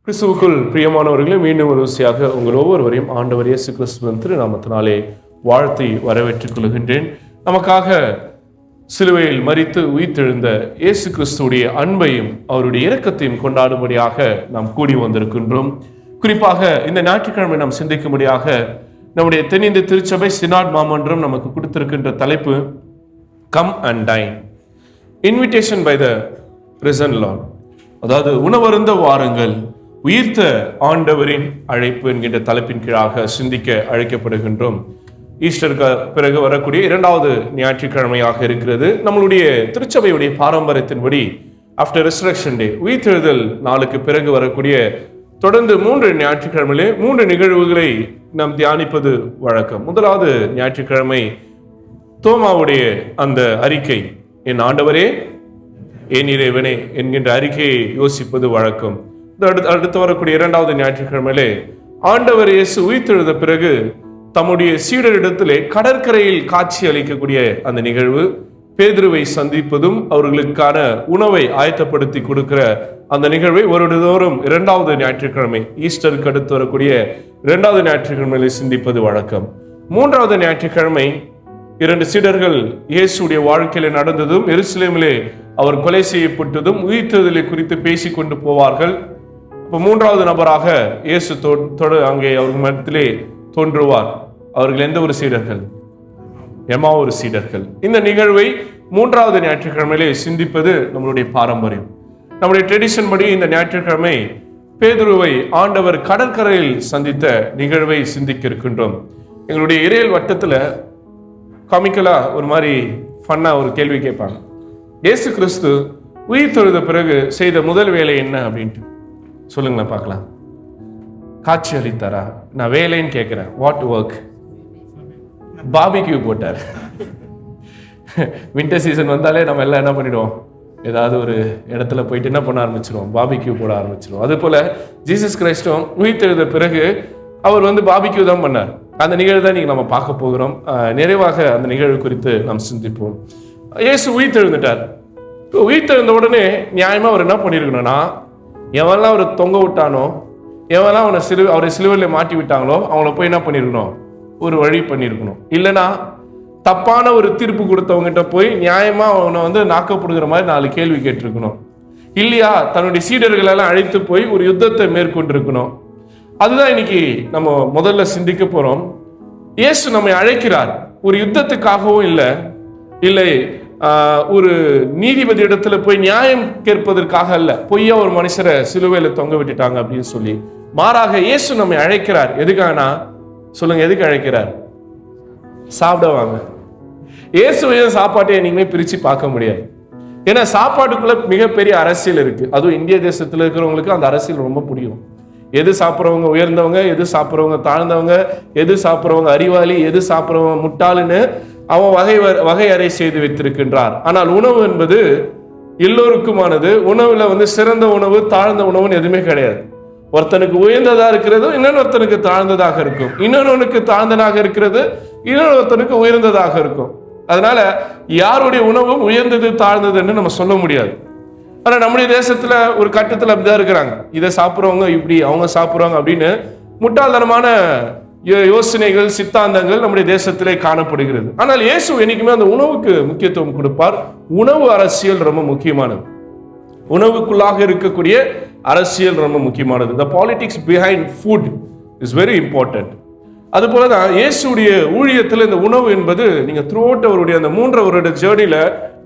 கிறிஸ்துவுக்குள் பிரியமானவர்களே, மீண்டும் ஒரு விஷயமாக உங்கள் ஒவ்வொருவரையும் ஆண்டவர் இயேசு கிறிஸ்துவின் திருநாமத்தினாலே வாழ்த்தி வரவேற்றுக் கொள்கின்றேன். நமக்காக சிலுவையில் மரித்து உயிர்த்தெழுந்த இயேசு கிறிஸ்துவுடைய அன்பையும் அவருடைய இரக்கத்தையும் கொண்டாடும்படியாக நாம் கூடி வந்திருக்கின்றோம். குறிப்பாக இந்த ஞாயிற்றுக்கிழமை நாம் சிந்திக்கும்படியாக நம்முடைய தென்னிந்திய திருச்சபை சினாட் மாமன்றம் நமக்கு கொடுத்திருக்கின்ற தலைப்பு come and dine, invitation by the risen Lord. அதாவது உணவருந்த வாருங்கள், உயிர்த்த ஆண்டவரின் அழைப்பு என்கின்ற தலைப்பின் கீழாக சிந்திக்க அழைக்கப்படுகின்றோம். ஈஸ்டருக்கு பிறகு வரக்கூடிய இரண்டாவது ஞாயிற்றுக்கிழமையாக இருக்கிறது. நம்மளுடைய திருச்சபையுடைய பாரம்பரியத்தின்படி ஆஃப்டர் ரெசரக்ஷன் டே, உயிர்த்தெழுதல் நாளுக்கு பிறகு வரக்கூடிய தொடர்ந்து 3 ஞாயிற்றுக்கிழமையிலே 3 நிகழ்வுகளை நாம் தியானிப்பது வழக்கம். முதலாவது ஞாயிற்றுக்கிழமை தோமாவுடைய அந்த அறிக்கை, என் ஆண்டவரே என் இறைவனே என்கின்ற அறிக்கையை யோசிப்பது வழக்கம். அடுத்து வரக்கூடிய இரண்டாவது ஞாயிற்றுக்கிழமையிலே ஆண்டவர் இயேசு உயிர்த்தெழுந்த பிறகு தம்முடைய சீடரிடத்திலே கடற்கரையில் காட்சி அளிக்கக்கூடிய அந்த நிகழ்வு, பேதுருவை சந்திப்பதும் அவர்களுக்கான உணவை ஆயத்தப்படுத்தி கொடுக்கிற அந்த நிகழ்வை வருடந்தோறும் இரண்டாவது ஞாயிற்றுக்கிழமை, ஈஸ்டருக்கு அடுத்து வரக்கூடிய இரண்டாவது ஞாயிற்றுக்கிழமையிலே சிந்திப்பது வழக்கம். மூன்றாவது ஞாயிற்றுக்கிழமை 2 சீடர்கள் இயேசுடைய வாழ்க்கையில நடந்ததும் எருசலேமிலே அவர் கொலை செய்யப்பட்டதும் உயிர்த்தெழுதலை குறித்து பேசிக் கொண்டு போவார்கள். இப்போ மூன்றாவது நபராக இயேசு அங்கே அவர்கள் மத்தியிலே தோன்றுவார். அவர்கள் எந்த ஒரு சீடர்கள்? எம்மாவூர் சீடர்கள். இந்த நிகழ்வை மூன்றாவது ஞாயிற்றுக்கிழமையிலே சிந்திப்பது நம்மளுடைய பாரம்பரியம். நம்முடைய ட்ரெடிஷன் படி இந்த ஞாயிற்றுக்கிழமை பேதுருவை ஆண்டவர் கடற்கரையில் சந்தித்த நிகழ்வை சிந்திக்க இருக்கின்றோம். எங்களுடைய இறையல் வட்டத்தில் காமிக்கலா ஒரு மாதிரி ஃபன்னா ஒரு கேள்வி கேட்பாங்க, இயேசு கிறிஸ்து உயிர்த்தெழுந்த பிறகு செய்த முதல் வேலை என்ன அப்படின்ட்டு சொல்லுங்களேன் பார்க்கலாம். காட்சி அளித்தாரா? நான் வேலைன்னு கேட்கிறேன். What work? பார்பிக்யூ போட்டார். வின்டர் சீசன் வந்தாலே நம்ம எல்லாம் என்ன பண்ணிடுவோம், ஏதாவது ஒரு இடத்துல போயிட்டு என்ன பண்ண ஆரம்பிச்சிருவோம், பார்பிக்யூ போட ஆரம்பிச்சிருவோம். அது போல ஜீசஸ் கிரைஸ்டும் உயிர்த்தெழுந்த பிறகு அவர் பார்பிக்யூ தான் பண்ணார். அந்த நிகழ்வு தான் நீங்க நம்ம பார்க்க போகிறோம். நிறைவாக அந்த நிகழ்வு குறித்து நாம் சிந்திப்போம். இயேசு உயிர்த்தெழுந்துட்டார். உயிர்த்தெழுந்த உடனே நியாயமா அவர் என்ன பண்ணிருக்கணும்னா, எவெல்லாம் அவர் தொங்க விட்டானோ, எவெல்லாம் அவரை சிலுவையில் மாட்டி விட்டாங்களோ அவங்கள போய் என்ன பண்ணிருக்கணும், ஒரு வழி பண்ணிருக்கணும். இல்லைன்னா தப்பான ஒரு தீர்ப்பு கொடுத்தவங்ககிட்ட போய் நியாயமா அவனை நாக்கப்படுகிற மாதிரி 4 கேள்வி கேட்டிருக்கணும். இல்லையா தன்னுடைய சீடர்கள் எல்லாம் அழைத்து போய் ஒரு யுத்தத்தை மேற்கொண்டிருக்கணும். அதுதான் இன்னைக்கு நம்ம முதல்ல சிந்திக்க போறோம். இயேசு நம்மை அழைக்கிறார், ஒரு யுத்தத்துக்காகவும் இல்லை ஒரு நீதிபதி இடத்துல போய் நியாயம் கேட்பதற்காக அல்ல, பொய்யா ஒரு மனுஷரை சிலுவையில தொங்க விட்டுட்டாங்க அப்படின்னு சொல்லி. மாறாக இயேசு நம்மை அழைக்கிறார். எதுக்காகனா சொல்லுங்க, எதுக்கு அழைக்கிறார்? சாப்பிட வாங்க. இயேசுவையும் சாப்பாட்டையும் நீங்களே பிரிச்சு பார்க்க முடியாது. ஏன்னா சாப்பாட்டுக்குள்ள மிகப்பெரிய அரசியல் இருக்கு. அதுவும் இந்திய தேசத்துல இருக்கிறவங்களுக்கு அந்த அரசியல் ரொம்ப பிடிக்கும். எது சாப்பிட்றவங்க உயர்ந்தவங்க, எது சாப்பிட்றவங்க தாழ்ந்தவங்க, எது சாப்பிட்றவங்க அறிவாளி, எது சாப்பிட்றவங்க முட்டாளுன்னு அவன் வகையறை செய்து வைத்திருக்கின்றார். ஆனால் உணவு என்பது எல்லோருக்குமானது. உணவுல சிறந்த உணவு தாழ்ந்த உணவுன்னு எதுவுமே கிடையாது. ஒருத்தனுக்கு உயர்ந்ததா இருக்கிறது, இன்னொருத்தனுக்கு தாழ்ந்ததாக இருக்கும். இன்னொருவனுக்கு தாழ்ந்ததாக இருக்கிறது, இன்னொருத்தனுக்கு உயர்ந்ததாக இருக்கும். அதனால யாருடைய உணவும் உயர்ந்தது தாழ்ந்ததுன்னு நம்ம சொல்ல முடியாது. ஆனா நம்முடைய தேசத்துல ஒரு கட்டத்துல அப்படிதான் இருக்கிறாங்க. இதை சாப்பிட்றவங்க இப்படி, அவங்க சாப்பிட்றவங்க அப்படின்னு முட்டாள்தனமான யோசனைகள், சித்தாந்தங்கள் நம்முடைய தேசத்திலே காணப்படுகிறது. ஆனால் இயேசு என்னைக்குமே அந்த உணவுக்கு முக்கியத்துவம் கொடுப்பார். உணவு அரசியல் ரொம்ப முக்கியமானது. உணவுக்குள்ளாக இருக்கக்கூடிய அரசியல் ரொம்ப முக்கியமானது. The politics behind food is very important. அது போலதான் இயேசுடைய ஊழியத்தில் இந்த உணவு என்பது நீங்க த்ரூ அவுட் அவருடைய அந்த 3 வருட ஜேர்னில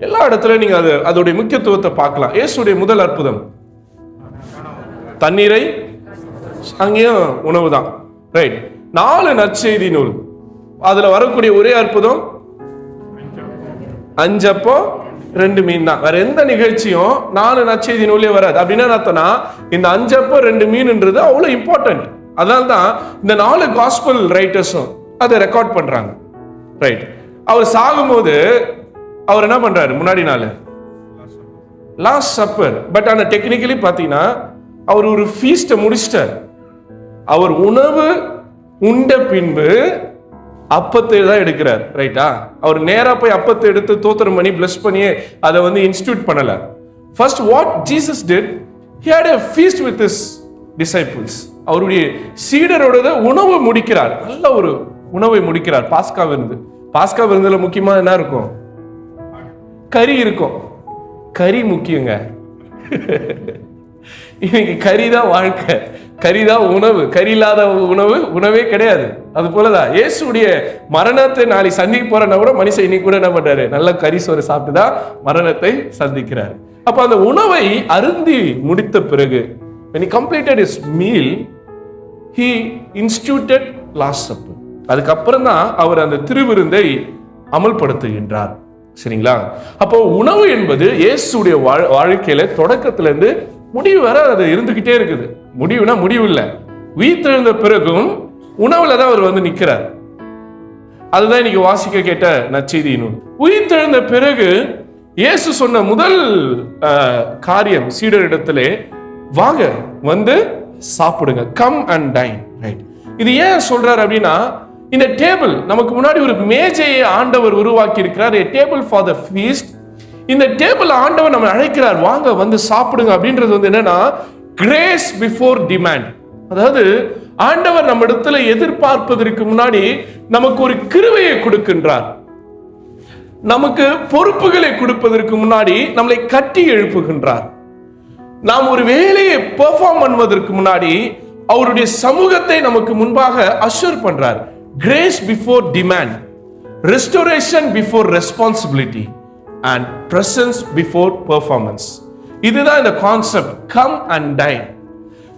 எல்லா இடத்துலயும் நீங்க அதோடைய முக்கியத்துவத்தை பார்க்கலாம். இயேசுடைய முதல் அற்புதம் தண்ணீரை, அங்கேயும் உணவு தான். ரைட். 4 நற்செய்தி நூல், அதுல வரக்கூடிய ஒரே அற்புதம் 5 அப்பம் 2 மீன் தான். வேற எந்த நிகழ்ச்சியும் 4 நற்செய்தி நூலே வராது. அப்படின்னா அர்த்தம்னா இந்த 5 அப்பம் 2 மீன்ன்றது அவ்வளவு இம்பார்ட்டன்ட். அதனால தான் இந்த 4 காஸ்பல் ரைட்டர்ஸும் அதை ரெக்கார்ட் பண்றாங்க. ரைட். அவர் சாகும்போது அவர் என்ன பண்றாரு, முன்னாடி நாள் லாஸ்ட் சப்பர். பட் ஆனா டெக்னிக்கலி பாத்தீங்கன்னா அவர் ஒரு ஃபீஸ்ட முடிச்சிட்டார். அவர் உணவு உண்ட பின்பு அப்பத்தை தான் எடுக்கிறார். ரைட்டா? அவர் நேரா போய் அப்பத்தை எடுத்து தோத்திரம் பண்ணி பிளஸ் பண்ணி அதை இன்ஸ்டிடியூட் பண்ணல. First what Jesus did, he had a feast with his disciples, அவருடைய சீடரோட உணவு முடிக்கிறார். நல்ல ஒரு உணவை முடிக்கிறார். பாஸ்கா விருந்து. பாஸ்கா விருந்துல முக்கியமா என்ன இருக்கும்? கறி இருக்கும். கறி முக்கியங்க. இன்னைக்கு கறிதான் வாழ்க்கை, கறிதான் உணவு. கறி இல்லாத உணவு உணவே கிடையாது. அது போலதான் இயேசுடைய மரணத்தை நாளை சந்திக்க போறனா கூட மனுஷன் இன்னைக்கு கூட என்ன பண்றாரு? நல்ல கறி சோறு சாப்பிட்டுதான் மரணத்தை சந்திக்கிறார். அப்ப அந்த உணவை அருந்தி முடித்த பிறகு, when he completed his meal, he instituted last supper. அதுக்கப்புறம் தான் அவர் அந்த திருவிருந்தை அமல்படுத்துகின்றார். சரிங்களா? அப்போ உணவு என்பது இயேசுடைய வாழ்க்கையில தொடக்கத்துல இருந்து முடிவு வர அது இருந்துகிட்டே இருக்குது. முடிவுனா முடிவு இல்லை, உயிர்த்தெழுந்த பிறகும் உணவுல தான் அவர் வந்து நிக்கிறார். அதுதான் இன்னைக்கு வாசிக்க கேட்ட நற்செய்தி நூல். உயிர்த்தெழுந்த பிறகு இயேசு சொன்ன முதல் காரியம் சீடரிடத்திலே, வாங்க வந்து சாப்பிடுங்க, கம் அண்ட் டைன். ரைட். இது ஏன் சொல்றாரு அப்படின்னா, இந்த டேபிள் நமக்கு முன்னாடி ஒரு மேஜையை ஆண்டவர் உருவாக்கி இருக்கிறார், a table for the feast. இந்த டேபிள் ஆண்டவர் நம்ம அழைக்கிறார், வாங்க வந்து சாப்பிடுங்க. அப்படின்றது வந்து என்னன்னா, கிரேஸ் பிஃபோர் டிமாண்ட். அதாவது ஆண்டவர் நம்ம இடத்துல எதிர்பார்ப்பதற்கு முன்னாடி நமக்கு ஒரு கிருபையை கொடுக்கின்றார். நமக்கு பொறுப்புகளை கொடுப்பதற்கு முன்னாடி நம்மளை கட்டி எழுப்புகின்றார். நாம் ஒரு வேலையை பெர்ஃபார்ம் பண்ணுவதற்கு முன்னாடி அவருடைய சமூகத்தை நமக்கு முன்பாக அஷ்யூர் பண்றார். Grace before demand, restoration before responsibility and presence before performance. இதுதான் இந்த concept, come and dine.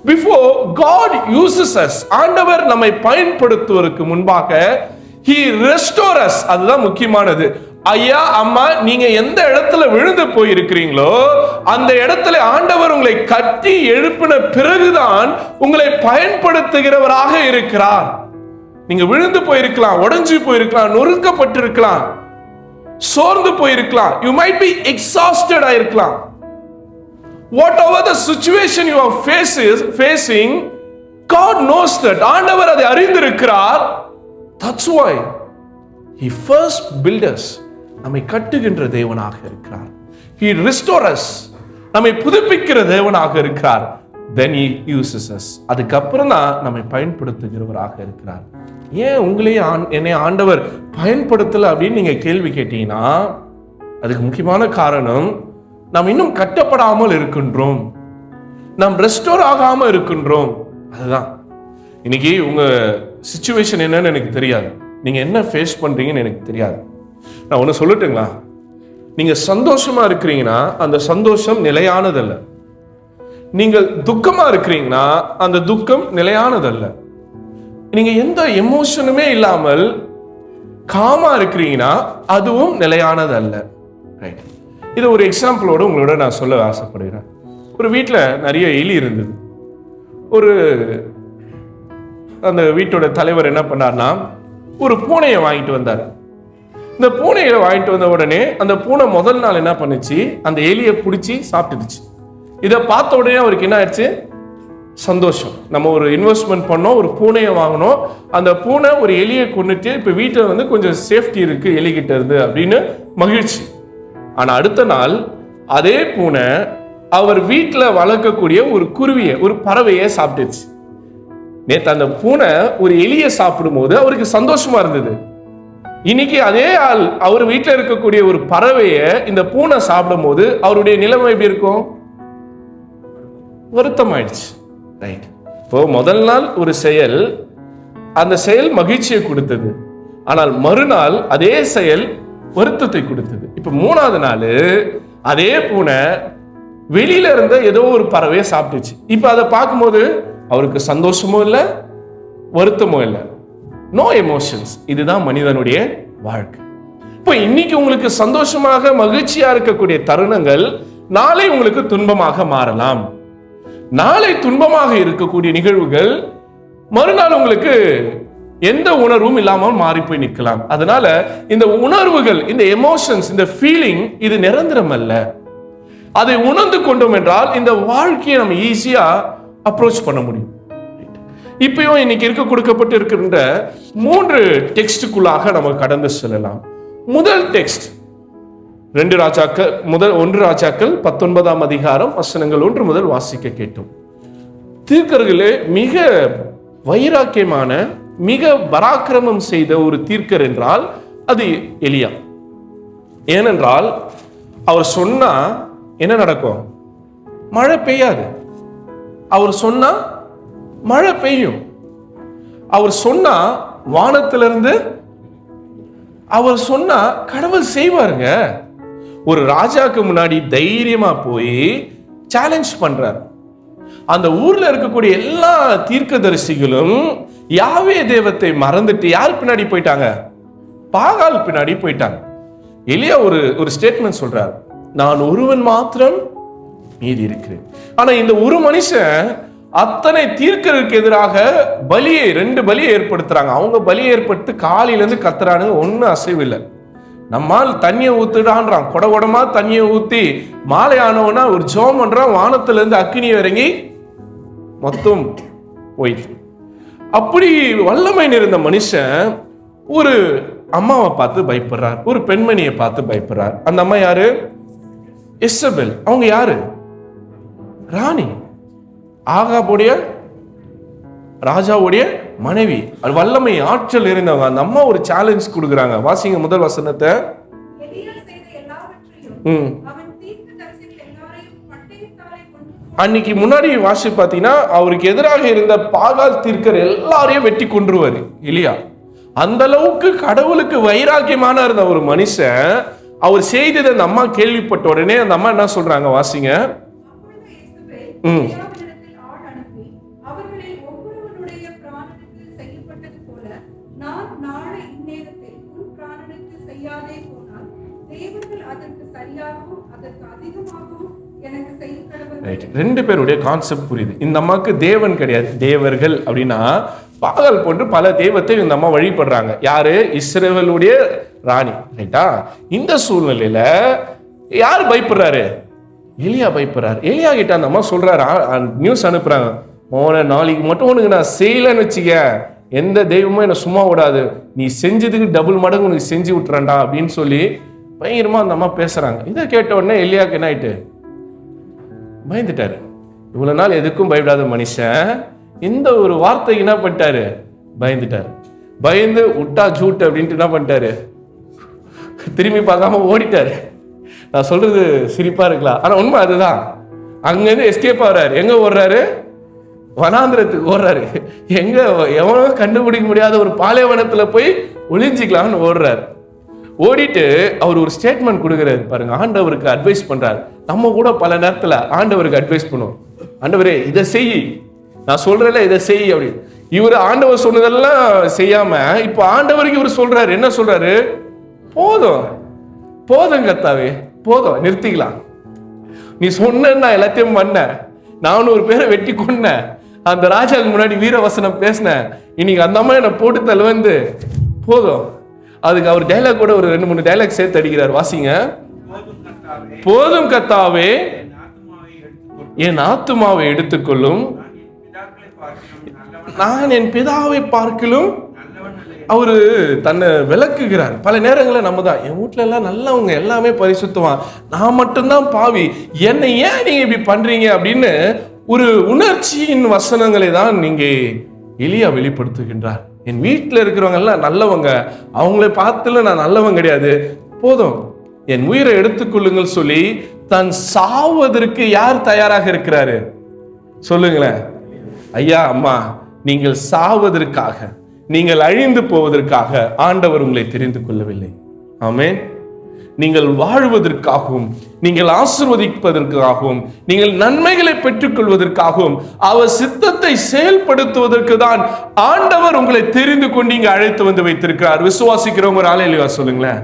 Before God uses us, ஆண்டவர் நம்மை பயன்படுத்துவதற்கு முன்பாக he restore us. அதுதான் முக்கியமானது. ஐயா அம்மா, நீங்க எந்த இடத்துல விழுந்து போயிருக்கிறீங்களோ அந்த இடத்துல ஆண்டவர் உங்களை கட்டி எழுப்பின பிறகுதான் உங்களை பயன்படுத்துகிறவராக இருக்கிறார். நீங்க விழுந்து போயிருக்கலாம், உடைஞ்சு போயிருக்கலாம், நொறுக்கப்பட்டிருக்கலாம், சோர்ந்து போயிருக்கலாம், you might be exhausted ஆயிருக்கலாம். Whatever the situation you are facing, God knows that. ஆண்டவர் அதை அறிந்திருக்கிறார். That's why he first built us. நம்மை கட்டுகின்ற தேவனாக இருக்கிறார். He restore us. நம்மை புதுப்பிக்கிற தேவனாக இருக்கிறார். Then he uses us. அதுக்கப்புறம் தான் நம்மை பயன்படுத்துகிறவராக இருக்கிறார். ஏன் உங்களையும் என்னை ஆண்டவர் பயன்படுத்தல அப்படின்னு நீங்க கேள்வி கேட்டீங்கன்னா, அதுக்கு முக்கியமான காரணம், நாம் இன்னும் கட்டப்படாமல் இருக்கின்றோம், நாம் ரெஸ்டோர் ஆகாம இருக்கின்றோம். அதுதான் இன்னைக்கு உங்க சிச்சுவேஷன் என்னன்னு எனக்கு தெரியாது, நீங்க என்ன ஃபேஸ் பண்றீங்கன்னு எனக்கு தெரியாது. நான் ஒன்று சொல்லட்டுங்களா? நீங்க சந்தோஷமா இருக்கிறீங்கன்னா அந்த சந்தோஷம் நிலையானதல்ல. நீங்கள் துக்கமா இருக்கிறீங்கன்னா அந்த துக்கம் நிலையானதல்ல. நீங்க எந்த எமோஷனுமே இல்லாமல் காமா இருக்கிறீங்கன்னா அதுவும் நிலையானதல்ல. ரைட். இது ஒரு எக்ஸாம்பிளோட உங்களோட நான் சொல்ல ஆசைப்படுகிறேன். ஒரு வீட்டில் நிறைய எலி இருந்தது. அந்த வீட்டோட தலைவர் என்ன பண்ணார்னா, ஒரு பூனையை வாங்கிட்டு வந்தார். இந்த பூனையை வாங்கிட்டு வந்த உடனே அந்த பூனை முதல் நாள் என்ன பண்ணுச்சு, அந்த எலியை பிடிச்சி சாப்பிட்டுடுச்சு. இதை பார்த்த உடனே அவருக்கு என்ன ஆயிடுச்சு? சந்தோஷம். நம்ம ஒரு இன்வெஸ்ட்மெண்ட் பண்ணோம், ஒரு பூனையை வாங்கினோம், அந்த பூனை ஒரு எலியை கொண்டுட்டு இப்போ வீட்டில் வந்து கொஞ்சம் சேஃப்டி இருக்கு எலிகிட்ட இருந்து அப்படின்னு மகிழ்ச்சி. ஆனால் அடுத்த நாள் அதே பூனை அவர் வீட்டில் வளர்க்கக்கூடிய ஒரு குருவியை, ஒரு பறவையை சாப்பிட்டுச்சு. நேற்று அந்த பூனை ஒரு எலியை சாப்பிடும் போது அவருக்கு சந்தோஷமா இருந்தது. இன்னைக்கு அதே ஆள் அவர் வீட்டில் இருக்கக்கூடிய ஒரு பறவையை இந்த பூனை சாப்பிடும் போது அவருடைய நிலைமை எப்படி இருக்கும்? வருத்தம் ஆயிடுச்சு. ரைட். இப்போ முதல் நாள் ஒரு செயல், அந்த செயல் மகிழ்ச்சியை கொடுத்தது, ஆனால் மறுநாள் அதே செயல் வருத்தத்தை கொடுத்தது. இப்ப மூணாவது நாள் அதே பூனை வெளியில இருந்த ஏதோ ஒரு பறவையை சாப்பிட்டுச்சு. இப்ப அதை பார்க்கும்போது அவருக்கு சந்தோஷமும் இல்லை, வருத்தமும் இல்லை. No emotions. இதுதான் மனிதனுடைய வாழ்க்கை. இப்போ இன்னைக்கு உங்களுக்கு சந்தோஷமாக மகிழ்ச்சியா இருக்கக்கூடிய தருணங்கள் நாளை உங்களுக்கு துன்பமாக மாறலாம். நாளை துன்பமாக இருக்கக்கூடிய நிகழ்வுகள் மறுநாள் உங்களுக்கு எந்த உணர்வும் இல்லாமல் மாறி போய் நிற்கலாம். அதனால இந்த உணர்வுகள், இந்த எமோஷன்ஸ், இந்த ஃபீலிங் இது நிரந்தரம் அல்ல. அதை உணர்ந்து கொண்டோம் என்றால் இந்த வாழ்க்கையை நம்ம ஈஸியா அப்ரோச் பண்ண முடியும். இப்பயும் இன்னைக்கு கொடுக்கப்பட்டு இருக்கின்ற 3 டெக்ஸ்டுக்குள்ளாக நம்ம கடந்து செல்லலாம். முதல் டெக்ஸ்ட் 1 ராஜாக்கள் 19 வசனங்கள் 1 முதல் வாசிக்க கேட்டோம். தீர்க்கர்களே மிக வைராக்கியமான, மிக பராக்கிரமம் செய்த ஒரு தீர்க்கர் என்றால் அது எலியா. ஏனென்றால் அவர் சொன்னா என்ன நடக்கும்? மழை பெய்யாது. அவர் சொன்னா மழை பெய்யும். அவர் சொன்னா வானத்திலிருந்து, அவர் சொன்னா கடவுள் செய்வாருங்க. ஒரு ராஜாக்கு முன்னாடி தைரியமா போய் சேலஞ்ச் பண்றார். அந்த ஊர்ல இருக்கக்கூடிய எல்லா தீர்க்கதரிசிகளும் யாவே தெய்வத்தை மறந்துட்டு யார் பின்னாடி போயிட்டாங்க? பாகால் பின்னாடி போயிட்டாங்க. எலியா ஒரு ஸ்டேட்மெண்ட் சொல்றார், நான் ஒருவன் மாத்திரம் மீதி இருக்கிறேன். ஆனா இந்த ஒரு மனுஷன் அத்தனை தீர்க்கருக்கு எதிராக பலியை 2 பலியை ஏற்படுத்துறாங்க. அவங்க பலியை ஏற்படுத்தி காலையில இருந்து கத்துறானுங்க, ஒன்னும் அசைவில்லை. நம்மால் தண்ணியை ஊத்துடான்றான், கொடமா தண்ணியை ஊத்தி மாலை ஆனவனா ஒரு ஜோம் பண்றான், வானத்துல இருந்து அக்கினி இறங்கி மொத்தம் போயிட்டு. அப்படி வல்லமை நிறைந்த மனுஷன் ஒரு அம்மாவை பார்த்து பயப்படுறார், ஒரு பெண்மணியை பார்த்து பயப்படுறார். அந்த அம்மா யாரு? இசபெல். அவங்க யாரு? ராணி, ஆகாபுடைய ராஜாவுடைய மனைவி, வல்லமை ஆற்றல் இருந்தவங்க. அந்த அம்மா ஒரு சேலஞ்ச் கொடுக்குறாங்க. வாசிங்க முதல் வசனத்தை. அன்னைக்கு முன்னாடி வாசி பார்த்தீங்கன்னா அவருக்கு எதிராக இருந்த பாகால் தீர்க்கர் எல்லாரையும் வெட்டி கொன்றுவாரு இல்லையா? அந்த அளவுக்கு கடவுளுக்கு வைராக்கியமான இருந்த ஒரு மனுஷன் அவர் செய்ததை அந்த அம்மா கேள்விப்பட்ட உடனே அந்த அம்மா என்ன சொல்றாங்க? வாசிங்க. ரெண்டு பேருடைய கான்செப்ட் புரியுது. இந்த அம்மாவுக்கு தேவன் கிடையாது, தேவர்கள் அப்படின்னா பாகால் போன்று பல தெய்வத்தை இந்த அம்மா வழிபடுறாங்க. யாரு? இஸ்ரவேலுடைய ராணி. ரைட்டா? இந்த சூழ்நிலையில யார் பயப்படுறாரு? எலியா பயப்படுறாரு. எலியா கிட்ட அந்த அம்மா சொல்றாரு, நியூஸ் அனுப்புறாங்க, மோன நாளைக்கு மட்டும் உனக்கு நான் செய்யலன்னு வச்சுக்க, எந்த தெய்வமும் என்ன சும்மா விடாது, நீ செஞ்சதுக்கு டபுள் மடங்கு உனக்கு செஞ்சு விட்டுறான்டா அப்படின்னு சொல்லி பயங்கரமா அந்த அம்மா பேசுறாங்க. இதை கேட்ட உடனே எலியாக்கு என்ன ஆயிட்டு? பயந்துட்டாரு. இவ்வளவு நாள் எதுக்கும் பயப்படாத மனுஷன் இந்த ஒரு வார்த்தைக்கு என்ன பண்ணிட்டாரு? பயந்துட்டாரு. பயந்து விட்டா ஜூட் அப்படின்ட்டு என்ன பண்ணிட்டாரு? திரும்பி பார்க்காம ஓடிட்டாரு. நான் சொல்றது சிரிப்பா இருக்கலாம், ஆனா உண்மை அதுதான். அங்கிருந்து எஸ்கேப் ஆகுறாரு. எங்க ஓடுறாரு? வனாந்திரத்துக்கு ஓடுறாரு. எங்க எவனோ கண்டுபிடிக்க முடியாத ஒரு பாலைவனத்துல போய் ஒளிஞ்சிக்கலாம்னு ஓடுறாரு. ஓடிட்டு அவர் ஒரு ஸ்டேட்மெண்ட் கொடுக்குறாரு பாருங்க. ஆண்டவருக்கு அட்வைஸ் பண்றாரு. நம்ம கூட பல நேரத்துல ஆண்டவருக்கு அட்வைஸ் பண்ணுவோம், ஆண்டவரே இதை செய், நான் சொல்றேன்ல இதை செய் அப்படி. இவர் ஆண்டவர் சொன்னதெல்லாம் செய்யாம இப்ப ஆண்டவருக்கு இவர் சொல்றாரு. என்ன சொல்றாரு? போதும் போதும் கர்த்தாவே, போதும், நிறுத்திக்கலாம். நீ சொன்ன நான் எல்லாத்தையும் பண்ண, 400 பேரை வெட்டி கொன்ன, அந்த ராஜாவுக்கு முன்னாடி வீரவசனம் பேசினேன், இன்னைக்கு அந்த அம்மா என்னை போட்டு தள்ளுவந்து போதும். அதுக்கு அவர் டைலாக் கூட ஒரு 2-3 டைலாக் சேர்த்து அடிக்கிறார். வாசிங்க. போதும் கர்த்தாவே, என் ஆத்துமாவை எடுத்துக்கொள்ளும், நான் என் பிதாவை பார்க்கலும். அவரு தன்னை விளக்குகிறார். பல நேரங்களில் நம்ம தான், என் வீட்டுல எல்லாம் நல்லவங்க, எல்லாமே பரிசுத்தவான், நான் மட்டும்தான் பாவி, என்னை ஏன் நீங்க இப்படி பண்றீங்க அப்படின்னு ஒரு உணர்ச்சியின் வசனங்களை தான் நீங்க எலியா வெளிப்படுத்துகின்றார். என் வீட்டில் இருக்கிறவங்க எல்லாம் நல்லவங்க, அவங்கள பார்த்துல நான் நல்லவன் கிடையாது, போதும் என் உயிரை எடுத்துக்கொள்ளுங்கள் சொல்லி தன் சாவதற்கு யார் தயாராக இருக்கிறாரு? சொல்லுங்களேன். ஐயா அம்மா, நீங்கள் சாவதற்காக, நீங்கள் அழிந்து போவதற்காக ஆண்டவர் உங்களை தெரிந்து கொள்ளவில்லை. ஆமென். நீங்கள் வாழ்வதற்காகவும், நீங்கள் ஆசீர்வதிப்பதற்காகவும், நீங்கள் நன்மைகளை பெற்றுக் கொள்வதற்காகவும், அவர் சித்தத்தை செயல்படுத்துவதற்கு தான் ஆண்டவர் உங்களை தெரிந்து கொண்டு இங்க அழைத்து வந்து வைத்திருக்கிறார். விசுவாசிக்கிறவங்க ஒரு ஆளே இல்லையா? சொல்லுங்களேன்.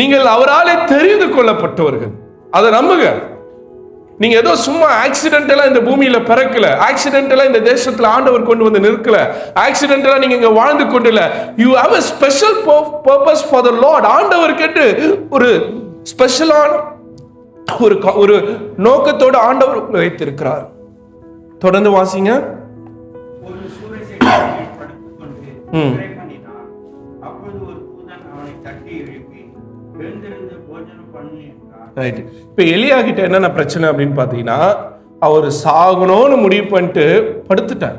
நீங்கள் அவராலே தெரிந்து கொள்ளப்பட்டவர்கள், அதை நம்புங்க. நீங்க ஏதோ சும்மா ஆக்சிடென்டலா இந்த பூமியில பிறக்கல, ஆக்சிடென்டலா இந்த தேசத்துல ஆண்டவர் கொண்டு வந்து நிற்கல, ஆக்சிடென்டலா நீங்க இங்க வாழ்ந்து கொண்டில்ல. You have a special purpose for the Lord. ஆண்டவர் கேட்டு ஒரு ஸ்பெஷலான ஒரு நோக்கத்தோட ஆண்டவர் உங்களை வைத்திருக்கிறார். தொடர்ந்து வாசிங்க. இப்ப எலியா கிட்ட என்னென்ன பிரச்சனை அப்படின்னு பாத்தீங்கன்னா, அவர் சாகணும்னு முடிவு பண்ணிட்டு படுத்துட்டார்.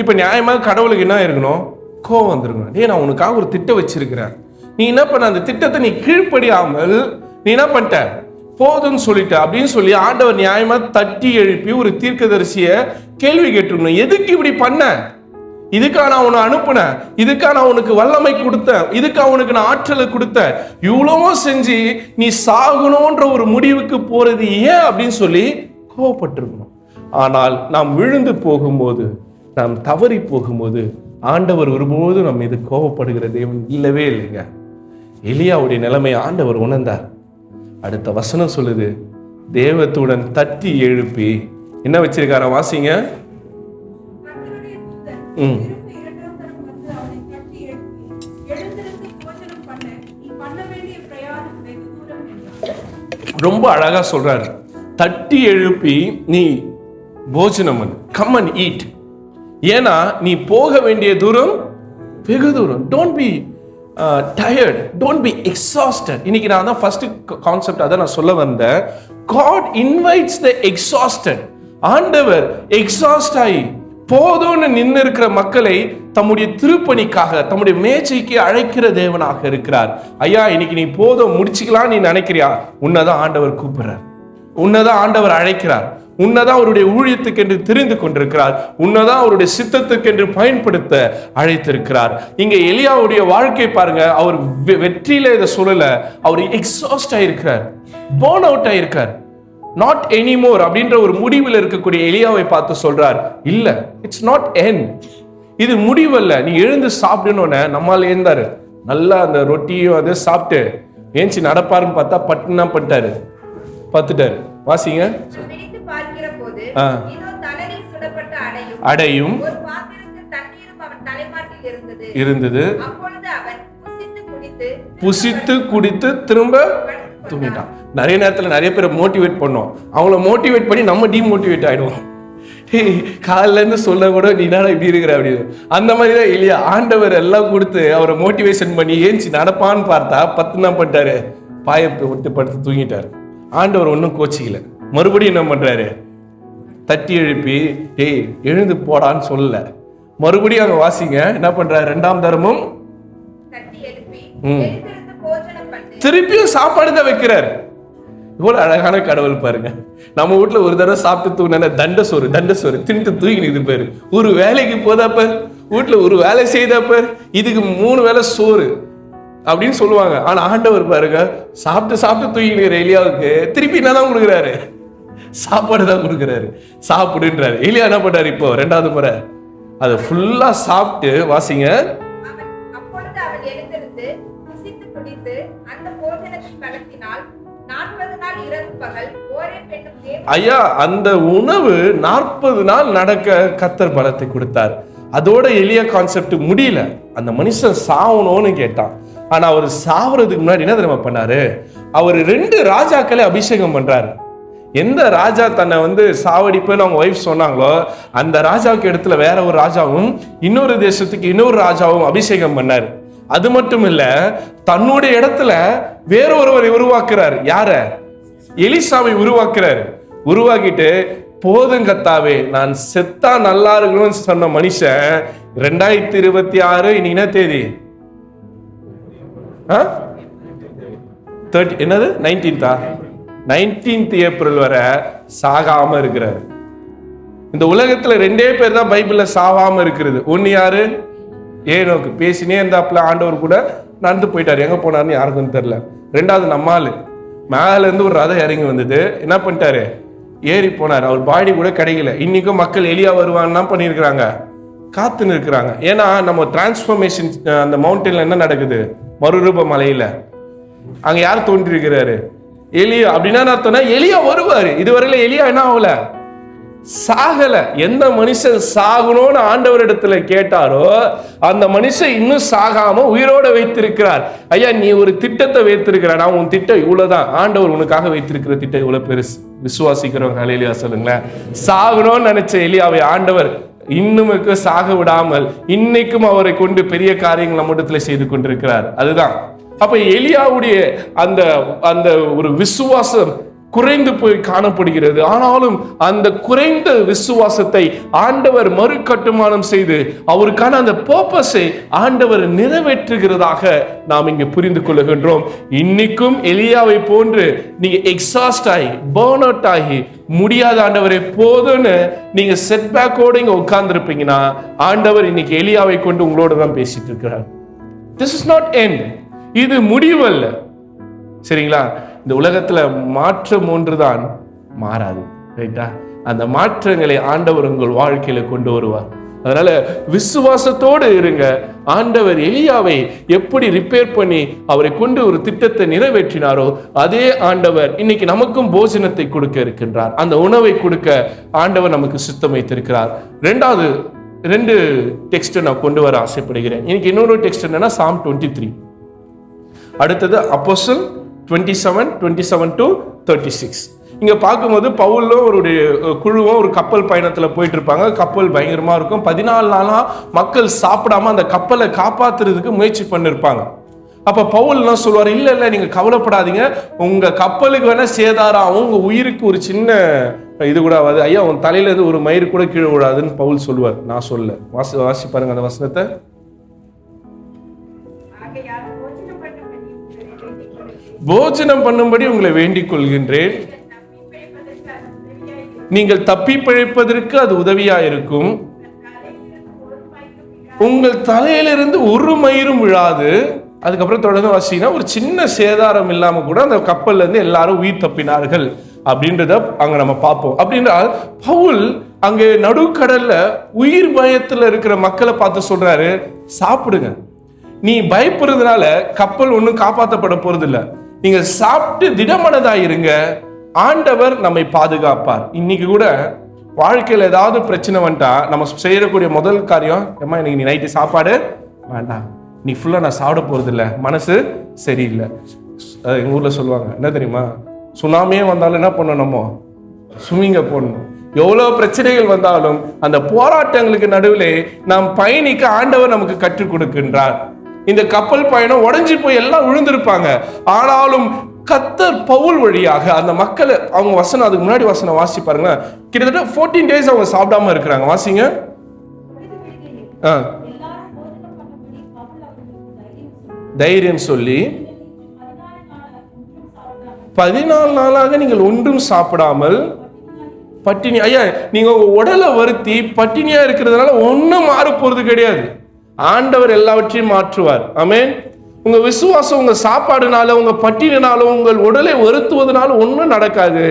இப்ப நியாயமாக கடவுளுக்கு என்ன இருக்கணும்? கோவம் வந்துருக்கணும். ஏன் நான் உனக்காக ஒரு திட்டம் வச்சிருக்கிறேன், நீ என்ன பண்ண, அந்த திட்டத்தை நீ கீழ்ப்படியாமல் நீ என்ன பண்ணிட்ட, போதும்னு சொல்லிட்ட அப்படின்னு சொல்லி ஆண்டவர் நியாயமா தட்டி எழுப்பி ஒரு தீர்க்கதரிசிய கேள்வி கேட்டுருக்கணும். எதுக்கு இப்படி பண்ண? இதுக்கா நான் உன்னை அனுப்புனேன், இதுக்கா நான் உனக்கு வல்லமை கொடுத்தேன், இதுக்கா உனக்கு நான் ஆற்றலை கொடுத்தேன், இவ்வளவோ செஞ்சு நீ சாகணும்ன்ற ஒரு முடிவுக்கு போறது ஏன் அப்படின்னு சொல்லி கோவப்பட்டிருக்கணும். ஆனால் நாம் விழுந்து போகும்போது, நாம் தவறி போகும்போது ஆண்டவர் ஒருபோதும் நம்ம இது கோபப்படுகிற தேவன் இல்லவே இல்லைங்க. எலியாவுடைய நிலைமையை ஆண்டவர் உணர்ந்தார். அடுத்த வசனம் சொல்லுது, தேவத்துடன் தட்டி எழுப்பி என்ன வச்சிருக்கார வாசிங்க. ரொம்ப அழகா சொல்றாரு. தட்டி எழுப்பி நீ போஜனம் பண்ணு, கம் அண்ட் ஈட். ஏன்னா நீ போக வேண்டிய தூரம் வெகு தூரம். Don't be tired, don't be exhausted. இன்னைக்கு நான் தான் ஃபர்ஸ்ட் கான்செப்ட் அதான் நான் சொல்ல வந்தேன். காட் இன்வைட்ஸ் த எக்ஸாஸ்டட். ஆண்டவர் எக்ஸாஸ்ட் ஆகி போதும்னு நின்று இருக்கிற மக்களை தம்முடைய திருப்பணிக்காக, தம்முடைய மேய்ச்சைக்கு அழைக்கிற தேவனாக இருக்கிறார். ஐயா இன்னைக்கு நீ போதும் முடிச்சுக்கலாம் நீ நினைக்கிறியா? உன்னதான் ஆண்டவர் கூப்பிடுறார், உன்னதான் ஆண்டவர் அழைக்கிறார், உன்னதான் அவருடைய ஊழியத்துக்கு என்று தெரிந்து கொண்டிருக்கிறார், உன்னதான் அவருடைய சித்தத்துக்கு என்று பயன்படுத்த அழைத்திருக்கிறார். இங்க எலியாவுடைய வாழ்க்கை பாருங்க. அவர் வெற்றியில இதை சொல்லல, அவர் எக்ஸாஸ்ட் ஆயிருக்கிறார், போர்ன் அவுட் ஆயிருக்கார். நாட் எனிமோர் அப்படின்ற ஒரு முடிவில் இருக்கக்கூடிய எலியாவை பார்த்து சொல்றார், இல்ல இட்ஸ் நாட் எண்ட், இது முடிவல்ல, நீ எழுந்து சாப்பிடணும்னு. நம்மால் எழுந்தாரு, நல்லா அந்த ரொட்டியும் அதை சாப்பிட்டு ஏஞ்சி நடப்பாருன்னு பார்த்தா பட்டுனா பட்டாரு, பத்துட்டாரு. வாசிங்க. அடையும் இருந்தது, புசித்து குடித்து திரும்ப தூங்கிட்டான். நிறைய நேரத்துல நிறைய பேரை மோட்டிவேட் பண்ணோம், அவங்கள மோட்டிவேட் பண்ணி நம்ம டீமோட்டிவேட் ஆயிடுவோம். காலில இருந்து சொல்ல கூட நீ என்ன இப்படி இருக்கிற அப்படின்னு. அந்த மாதிரிதான் இல்லையா, ஆண்டவர் எல்லாம் கொடுத்து அவரை மோட்டிவேஷன் பண்ணி ஏஞ்சி நடப்பான்னு பார்த்தா 10 தான் பண்ணிட்டாரு, பாயத்தை விட்டு படுத்து தூங்கிட்டாரு. ஆண்டவர் ஒன்னும் கோச்சிக்கல, மறுபடியும் என்ன பண்றாரு, தட்டி எழுப்பி டேய் எழுந்து போடான்னு சொல்லல. மறுபடியும் அங்க வாசிங்க, என்ன பண்றாரு, 2ஆம் தரமும் திருப்பியும் சாப்பாடு தான் வைக்கிறாரு. இவ்வளவு அழகான கடவுள் பாருங்க. நம்ம வீட்டுல ஒரு தடவை சாப்பிட்டு தூங்கின தண்ட சோறு தின்ட்டு தூங்கினது பேரு. ஒரு வேலைக்கு போதாப்ப, வீட்டுல ஒரு வேலை செய்தாப்ப, இதுக்கு 3 வேளை சோறு அப்படின்னு சொல்லுவாங்க. ஆனா ஆண்டவர் பாருங்க, சாப்பிட்டு தூங்கிக்கிற எலியாவுக்கு திருப்பி என்னதான் கொடுக்குறாரு, சாப்பாடு தான் கொடுக்குறாரு, சாப்பிடுன்றாரு. எலியா என்ன பண்றாரு இப்போ 2வது முறை அதை ஃபுல்லா சாப்பிட்டு வாசிங்க. ஐயா அந்த உணவு 40 நாள் நடக்க கர்த்தர் பலத்தை கொடுத்தார். அதோட எளிய கான்செப்ட் முடியல, அந்த மனுஷன் சாவணும்னு கேட்டான். ஆனா அவர் சாவறதுக்கு முன்னாடி என்ன தெரியுமா பண்ணாரு, அவர் 2 ராஜாக்களை அபிஷேகம் பண்றாரு. எந்த ராஜா தன்னை சாவடிப்புன்னு அவங்க ஒய்ஃப் சொன்னாங்களோ அந்த ராஜாவுக்கு இடத்துல வேற ஒரு ராஜாவும், இன்னொரு தேசத்துக்கு இன்னொரு ராஜாவும் அபிஷேகம் பண்ணாரு. அது மட்டும் இல்ல, தன்னுடைய இடத்துல வேற ஒருவரை உருவாக்குறாரு. யார? எலிசாவை உருவாக்குறாரு. உருவாக்கிட்டு போதும் கத்தாவே நான் செத்தா நல்லா இருக்கணும்னு சொன்ன மனுஷன் 2026 இன்னைக்கு என்ன தேதி, என்னது 19th ஏப்ரல் வரை சாகாம இருக்கிறாரு. இந்த உலகத்துல 2 பேர் தான் பைபிள்ல சாவாம இருக்கிறது. ஒன்னு யாரு, ஏனோக்கு. பேசினே இருந்தாப்புல ஆண்டவர் கூட நடந்து போயிட்டாரு, எங்க போனாருன்னு யாருக்கும் தெரியல. 2வது நம்மாலு மேல இருந்து ஒரு ரதம் இறங்கி வந்தது, என்ன பண்ணிட்டாரு, ஏறி போனாரு. அவர் பாடி கூட கிடைக்கல. இன்னைக்கும் மக்கள் எலியா வருவான்னு பண்ணிருக்கிறாங்க, காத்துன்னு இருக்கிறாங்க. ஏன்னா நம்ம டிரான்ஸ்பர்மேஷன் அந்த மவுண்டன்ல என்ன நடக்குது, மறுரூப மலையில அங்க யார் தோன்றி இருக்கிறாரு, எலியா. அப்படின்னா அர்த்தம்னா எலியா வருவாரு. இதுவரையில எலியா என்ன ஆகல, சாகல. எந்த மனுஷன் சாகணும்னு ஆண்டவர் இடத்துல கேட்டாரோ அந்த மனுஷன் இன்னும் சாகாம உயிரோட வைத்திருக்கிறார். ஐயா நீ ஒரு திட்டத்தை வைத்திருக்கிற, நான் உன் திட்டம் இவ்வளவுதான், ஆண்டவர் உனக்காக வைத்திருக்கிற திட்டம் இவ்வளவு பெருசு. விசுவாசிக்கிறவங்க ஹல்லேலூயா சொல்லுங்களேன். சாகணும்னு நினைச்ச எலியாவை ஆண்டவர் இன்னுமுக்கு சாக விடாமல் இன்னைக்கும் அவரை கொண்டு பெரிய காரியங்கள் நம்மிடத்துல செய்து கொண்டிருக்கிறார். அதுதான் அப்ப எலியாவுடைய அந்த அந்த ஒரு விசுவாசம் குறைந்து போய் காணப்படுகிறது. ஆனாலும் அந்த குறைந்த விசுவாசத்தை ஆண்டவர் மறு கட்டுமானம் செய்து அவருக்கான அந்த பர்பஸை ஆண்டவர் நிறைவேற்றுகிறதாக நாம் இங்கு புரிந்து கொள்ளுகின்றோம். இன்னைக்கும் எலியாவை போன்று நீங்க எக்ஸாஸ்ட் ஆகி பர்ன் அவுட் ஆகி முடியாத ஆண்டவரை போதுன்னு நீங்க செட்பேக்கோடு இங்க உட்கார்ந்து இருப்பீங்கன்னா ஆண்டவர் இன்னைக்கு எலியாவை கொண்டு உங்களோட தான் பேசிட்டு இருக்கிறார். This is not end. இது முடிவல்ல. சரிங்களா? இந்த உலகத்துல மாற்றம் ஒன்றுதான் மாறாது. ரைட்டா? அந்த மாற்றங்களை ஆண்டவர் உங்கள் வாழ்க்கையில கொண்டு வருவார். அதனால விசுவாசத்தோடு இருங்க. ஆண்டவர் எலியாவை எப்படி ரிப்பேர் பண்ணி அவரை கொண்டு ஒரு திட்டத்தை நிறைவேற்றினாரோ அதே ஆண்டவர் இன்னைக்கு நமக்கும் போஜனத்தை கொடுக்க இருக்கின்றார். அந்த உணவை கொடுக்க ஆண்டவர் நமக்கு சித்தம் வைத்திருக்கிறார். ரெண்டு டெக்ஸ்ட் நான் கொண்டு வர ஆசைப்படுகிறேன். இன்னைக்கு இன்னொரு டெக்ஸ்ட் என்னன்னா Psalm 23. அடுத்தது அப்போஸ்தலர் 27:27-36. இங்க பார்க்கும்போது பவுலும் அவருடைய குழுவும் ஒரு கப்பல் பயணத்துல போயிட்டு இருப்பாங்க. கப்பல் பயங்கரமா இருக்கும். 14 நாளா மக்கள் சாப்பிடாம அந்த கப்பலை காப்பாத்துறதுக்கு முயற்சி பண்ணிருப்பாங்க. அப்ப பவுல் என்ன சொல்லுவார், இல்ல நீங்க கவலைப்படாதீங்க, உங்க கப்பலுக்கு வேணா சேதாரம், உங்க உயிருக்கு ஒரு சின்ன இது கூட ஆகாது, ஐயா உன் தலையில இருந்து ஒரு மயிறு கூட கீழே விடாதுன்னு பவுல் சொல்லுவார். நான் சொல்ல வாசி பாருங்க அந்த வசனத்தை. போஜனம் பண்ணும்படி உங்களை வேண்டிக் கொள்கின்றேன், நீங்கள் தப்பி பிழைப்பதற்கு அது உதவியா இருக்கும், உங்கள் தலையிலிருந்து ஒரு மயிரும் விழாது. அதுக்கப்புறம் தொடர்ந்து வாசினா ஒரு சின்ன சேதாரம் இல்லாம கூட அந்த கப்பல்ல இருந்து எல்லாரும் உயிர் தப்பினார்கள் அப்படின்றத அங்க நம்ம பார்ப்போம். அப்படின்றால் பவுல் அங்க நடுக்கடல்ல உயிர் பயத்துல இருக்கிற மக்களை பார்த்து சொல்றாரு, சாப்பிடுங்க, நீ பயப்படுறதுனால கப்பல் ஒன்னும் காப்பாற்றப்பட போறது இல்ல, நீங்க சாப்பிட்டு திடமனதா இருங்க, ஆண்டவர் நம்மை பாதுகாப்பார். இன்னைக்கு கூட வாழ்க்கையில ஏதாவது பிரச்சனை வந்துட்டா நம்ம செய்யக்கூடிய முதல் காரியம், ஏமா இன்னைக்கு நீ நைட்டு சாப்பாடு வேண்டாம், நீ ஃபுல்லா நான் சாப்பிட போறது இல்ல, மனசு சரியில்லை. எங்க ஊர்ல சொல்லுவாங்க என்ன தெரியுமா, சுனாமியே வந்தாலும் என்ன பண்ணணுமோ ஸ்விம்மிங்க போடணும். எவ்வளவு பிரச்சனைகள் வந்தாலும் அந்த போராட்டங்களுக்கு நடுவிலே நாம் பயணிக்க ஆண்டவர் நமக்கு கற்றுக் கொடுக்கின்றார். இந்த கப்பல் பயணம் உடைஞ்சு போய் எல்லாம் விழுந்திருப்பாங்க, ஆனாலும் கர்த்தர் பவுல் வழியாக அந்த மக்களை, அவங்க வசனம் அதுக்கு முன்னாடி வசனம் வாசி பாருங்க, கிட்டத்தட்ட 14 days அவங்க சாப்பிடாம இருக்கிறாங்க. வாசிங்க. தைரியம் சொல்லி 14 நாளாக நீங்கள் ஒன்றும் சாப்பிடாமல் பட்டினி. ஐயா நீங்க உங்க உடலை வருத்தி பட்டினியா இருக்கிறதுனால ஒன்னும் மாற போறது கிடையாது. ஆண்டவர் எல்லாவற்றையும் மாற்றுவார். ஆமென். உங்க விசுவாசம் உங்க சாப்பாடுனால, உங்க பட்டினால, உங்கள் உடலை வருத்துவதனால ஒன்றும் நடக்காது.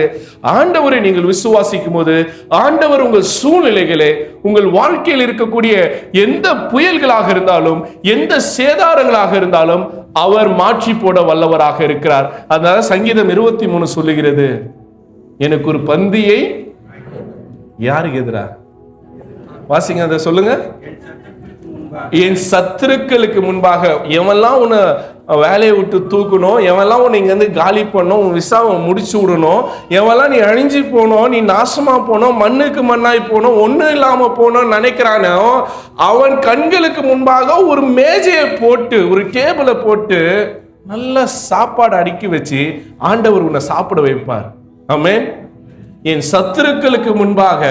ஆண்டவரை நீங்கள் விசுவாசிக்கும் போது ஆண்டவர் உங்கள் சூழ்நிலைகளே, உங்கள் வாழ்க்கையில் இருக்கக்கூடிய எந்த புயல்களாக இருந்தாலும், எந்த சேதாரங்களாக இருந்தாலும் அவர் மாற்றி போட வல்லவராக இருக்கிறார். அதனால சங்கீதம் 23 சொல்லுகிறது, எனக்கு ஒரு பந்தியை யாருக்கு எதிரா வாசிங்க, அதை சொல்லுங்க. என் சத்துருக்களுக்கு முன்பாக. எவெல்லாம் உன்னை வேலையை விட்டு தூக்கணும், எவெல்லாம் உன்னை இங்க இருந்து காலி பண்ணணும், உன் விசாவை முடிச்சு விடணும், எவெல்லாம் நீ அழிஞ்சு போனோம், நீ நாசமா போனோம், மண்ணுக்கு மண்ணாய் போனோம், ஒன்னும் இல்லாம போனோம் நினைக்கிறானோ, அவன் கண்களுக்கு முன்பாக ஒரு மேஜையை போட்டு, ஒரு டேபிளை போட்டு நல்ல சாப்பாடு அடுக்கி வச்சு ஆண்டவர் உன்னை சாப்பிட வைப்பார். ஆமென். என் சத்துருக்களுக்கு முன்பாக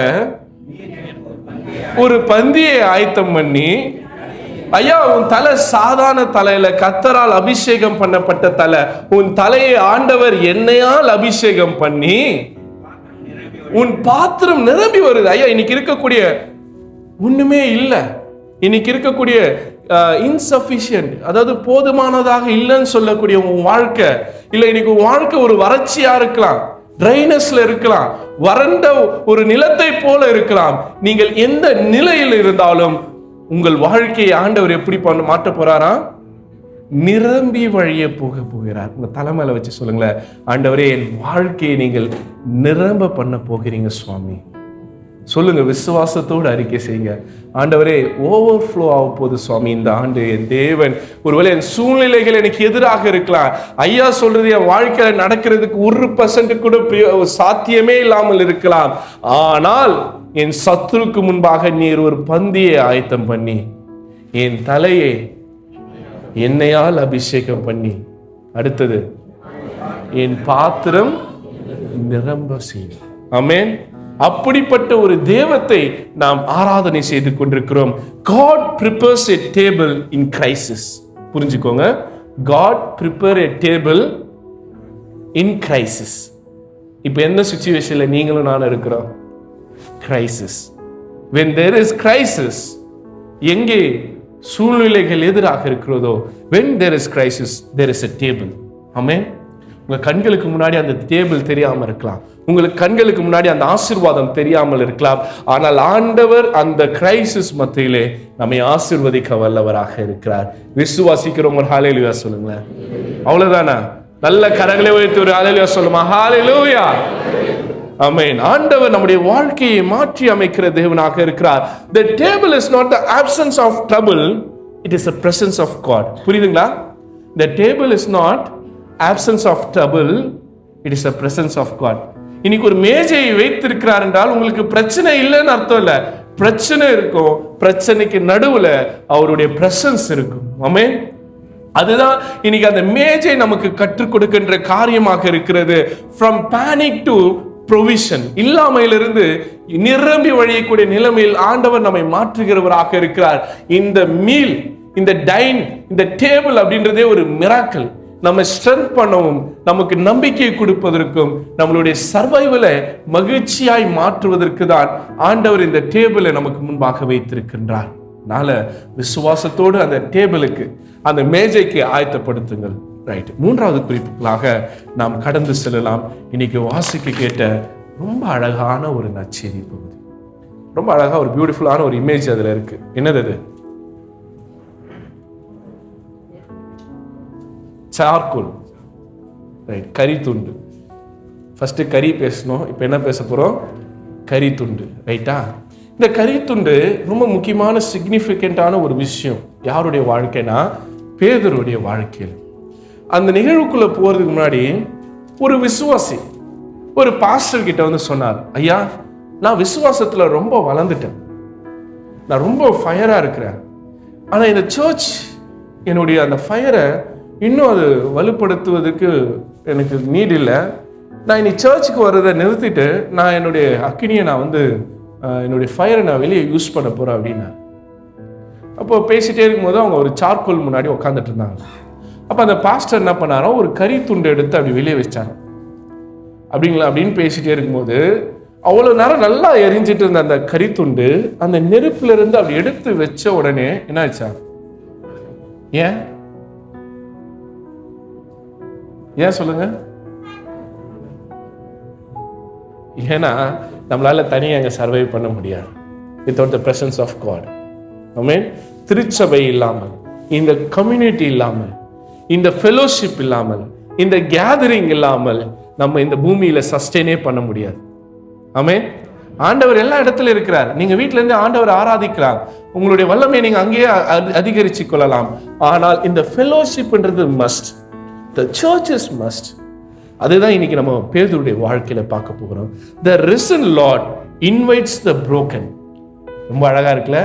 ஒரு பந்தியை ஆயத்தம் பண்ணி, ஐயா உன் தலை சாதாரண தலையில, கர்த்தரால் அபிஷேகம் பண்ணப்பட்ட தலை, உன் தலையை ஆண்டவர் எண்ணெயால் அபிஷேகம் பண்ணி உன் பாத்திரம் நிரம்பி வருது. ஐயா இன்னைக்கு இருக்கக்கூடிய ஒண்ணுமே இல்லை, இன்னைக்கு இருக்கக்கூடிய இன்சஃபிஷியன்ட், அதாவது போதுமானதாக இல்லைன்னு சொல்லக்கூடிய உன் வாழ்க்கை இல்ல, இன்னைக்கு உன் வாழ்க்கை ஒரு வறட்சியா இருக்கலாம், ட்ரைனஸ்ல இருக்கலாம், வறண்ட ஒரு நிலத்தை போல இருக்கலாம். நீங்கள் எந்த நிலையில் இருந்தாலும் உங்கள் வாழ்க்கையை ஆண்டவர் எப்படி மாற்ற போறாரா, நிரம்பி வழிய போகிறார். உங்க தலைமையில வச்சு சொல்லுங்களேன், ஆண்டவரே என் வாழ்க்கையை நீங்கள் நிரம்ப பண்ண போகிறீங்க சுவாமி. சொல்லுங்க, விசுவாசத்தோடு அறிக்கை செய்யுங்க. ஆண்டவரே ஓவர்ஃப்ளோ ஆக போகுது சுவாமி இந்த ஆண்டு. என் தேவன், ஒருவேளை என் சூழ்நிலைகள் எனக்கு எதிராக இருக்கலாம், ஐயா சொல்றது என் வாழ்க்கையில நடக்கிறதுக்கு 1% கூட சாத்தியமே இல்லாமல் இருக்கலாம், ஆனால் என் சத்துருக்கு முன்பாக நீர் ஒரு பந்தியை ஆயத்தம் பண்ணி என் தலையை எண்ணெயால் அபிஷேகம் பண்ணி, அடுத்தது என் பாத்திரம் நிரம்ப செய்யும். ஆமென். அப்படிப்பட்ட ஒரு தேவத்தை நாம் ஆராதனை செய்து கொண்டிருக்கிறோம். God prepares a table in crisis. புரிஞ்சுக்கோங்க, God prepare a table in crisis. இப்போ என்ன சிச்சுவேஷன்ல நீங்களும் நானும் இருக்கிறோம்? Crisis. when there is crisis, எங்கே சூழ்நிலைகள் எதிராக இருக்கிறதோ, when there is crisis there is a table. ஆமென். உங்க கண்களுக்கு முன்னாடி அந்த டேபிள் தெரியாம இருக்கலாம், உங்களுக்கு கண்களுக்கு முன்னாடி அந்த ஆசீர்வாதம் தெரியாமல் இருக்கலாம், ஆனால் ஆண்டவர் அந்த கிரைசிஸ் மத்தியிலே நம்மை ஆசீர்வதிக்க வல்லவராக இருக்கிறார். விசுவாசிக்கிறவங்க ஒரு ஹல்லேலூயா சொல்லுங்களேன். அவ்வளவுதானா? நல்ல கரங்களை உயர்த்தி ஒரு ஹல்லேலூயா சொல்லுமா? ஹல்லேலூயா. ஆமென். ஆண்டவர் நம்முடைய வாழ்க்கையை மாற்றி அமைக்கிற தேவனாக இருக்கிறார். The table is not the absence of trouble, it is the presence of God. புரியுதுங்களா? The table is not absence of trouble, it is the presence of God. இன்னைக்கு ஒரு மேஜையை வைத்திருக்கிறார் என்றால் உங்களுக்கு பிரச்சனை இல்லைன்னு அர்த்தம் இல்ல. பிரச்சனை இருக்கும், பிரச்சனைக்கு நடுவுல அவருடைய பிரசன்ஸ் இருக்கும். ஆமென். அதுதான் இன்னைக்கு அந்த மேஜை நமக்கு கற்றுக் கொடுக்கின்ற காரியமாக இருக்கிறது. From panic to provision, இல்லாமையிலிருந்து நிரம்பி வழியக்கூடிய நிலைமையில் ஆண்டவர் நம்மை மாற்றுகிறவராக இருக்கிறார். இந்த மீல், இந்த டைன், இந்த டேபிள் அப்படின்றதே ஒரு மிராக்கிள். நம்ம ஸ்ட்ரென்த் பண்ணவும், நமக்கு நம்பிக்கை கொடுப்பதற்கும், நம்மளுடைய சர்வைவலை மகிழ்ச்சியாய் மாற்றுவதற்கு தான் ஆண்டவர் இந்த டேபிளை நமக்கு முன்பாக வைத்திருக்கின்றார். அதனால விசுவாசத்தோடு அந்த டேபிளுக்கு, அந்த மேஜைக்கு ஆயத்தப்படுத்துங்கள். ரைட். மூன்றாவது குறிப்புகளாக நாம் கடந்து செல்லலாம். இன்னைக்கு வாசிக்க கேட்ட ரொம்ப அழகான ஒரு நற்செய்தி பகுதி, ரொம்ப அழகா ஒரு பியூட்டிஃபுல்லான ஒரு இமேஜ் அதுல இருக்கு. என்னது அது? சார்கோல். ரைட். கறி துண்டு. ஃபர்ஸ்ட் கறி பேசணும், இப்போ என்ன பேச போறோம்? கறி துண்டு. ரைட்டா? இந்த கறி துண்டு ரொம்ப முக்கியமான சிக்னிஃபிகண்டான ஒரு விஷயம். யாருடைய வாழ்க்கைனா பேதுருடைய வாழ்க்கையில். அந்த நிகழ்வுக்குள்ள போறதுக்கு முன்னாடி ஒரு விசுவாசி ஒரு பாஸ்டர் கிட்ட வந்து சொன்னார், ஐயா நான் விசுவாசத்துல ரொம்ப வளர்ந்துட்டேன், நான் ரொம்ப ஃபயரா இருக்கிறேன், ஆனா இந்த சர்ச் என்னுடைய அந்த ஃபயரை இன்னும் அது வலுப்படுத்துவதற்கு எனக்கு நீட் இல்லை, நான் இனி சர்ச்சுக்கு வர்றதை நிறுத்திட்டு நான் என்னுடைய அக்கினியை நான் வந்து என்னுடைய ஃபயரை நான் வெளியே யூஸ் பண்ண போறேன் அப்படின்னா. அப்போ பேசிட்டே இருக்கும்போது அவங்க ஒரு சார்கோல் முன்னாடி உட்காந்துட்டு இருந்தாங்க. அப்போ அந்த பாஸ்டர் என்ன பண்ணாரோ, ஒரு கறி துண்டு எடுத்து அப்படி வெளியே வச்சாங்க. அப்படிங்களா அப்படின்னு பேசிட்டே இருக்கும்போது அவ்வளோ நேரம் நல்லா எரிஞ்சிட்டு இருந்த அந்த கறி துண்டு அந்த நெருப்புல இருந்து அப்படி எடுத்து வச்ச உடனே என்ன ஆச்சா? ஏன் ஏன் சொல்லுங்க? ஏன்னா நம்மளால தனியாக அங்கே சர்வை பண்ண முடியாது without the presence of God. Amen. திருச்சபை இல்லாமல், இந்த கம்யூனிட்டி இல்லாமல், இந்த ஃபெலோஷிப் இல்லாமல், இந்த கேதரிங் இல்லாமல் நம்ம இந்த பூமியில சஸ்டெயினே பண்ண முடியாது. ஆமென். ஆண்டவர் எல்லா இடத்துல இருக்கிறார். நீங்க வீட்டில இருந்து ஆண்டவர் ஆராதிக்கலாம், உங்களுடைய வல்லமையை நீங்க அங்கேயே அதிகரிச்சு கொள்ளலாம். ஆனால் இந்த ஃபெலோஷிப்ன்றது must. The church is must. அதுதான் இன்னைக்கு நம்ம பேதுருடைய வாழ்க்கையில பார்க்க போகிறோம். The risen Lord invites the broken. ரொம்ப அழகா இருக்குல்ல?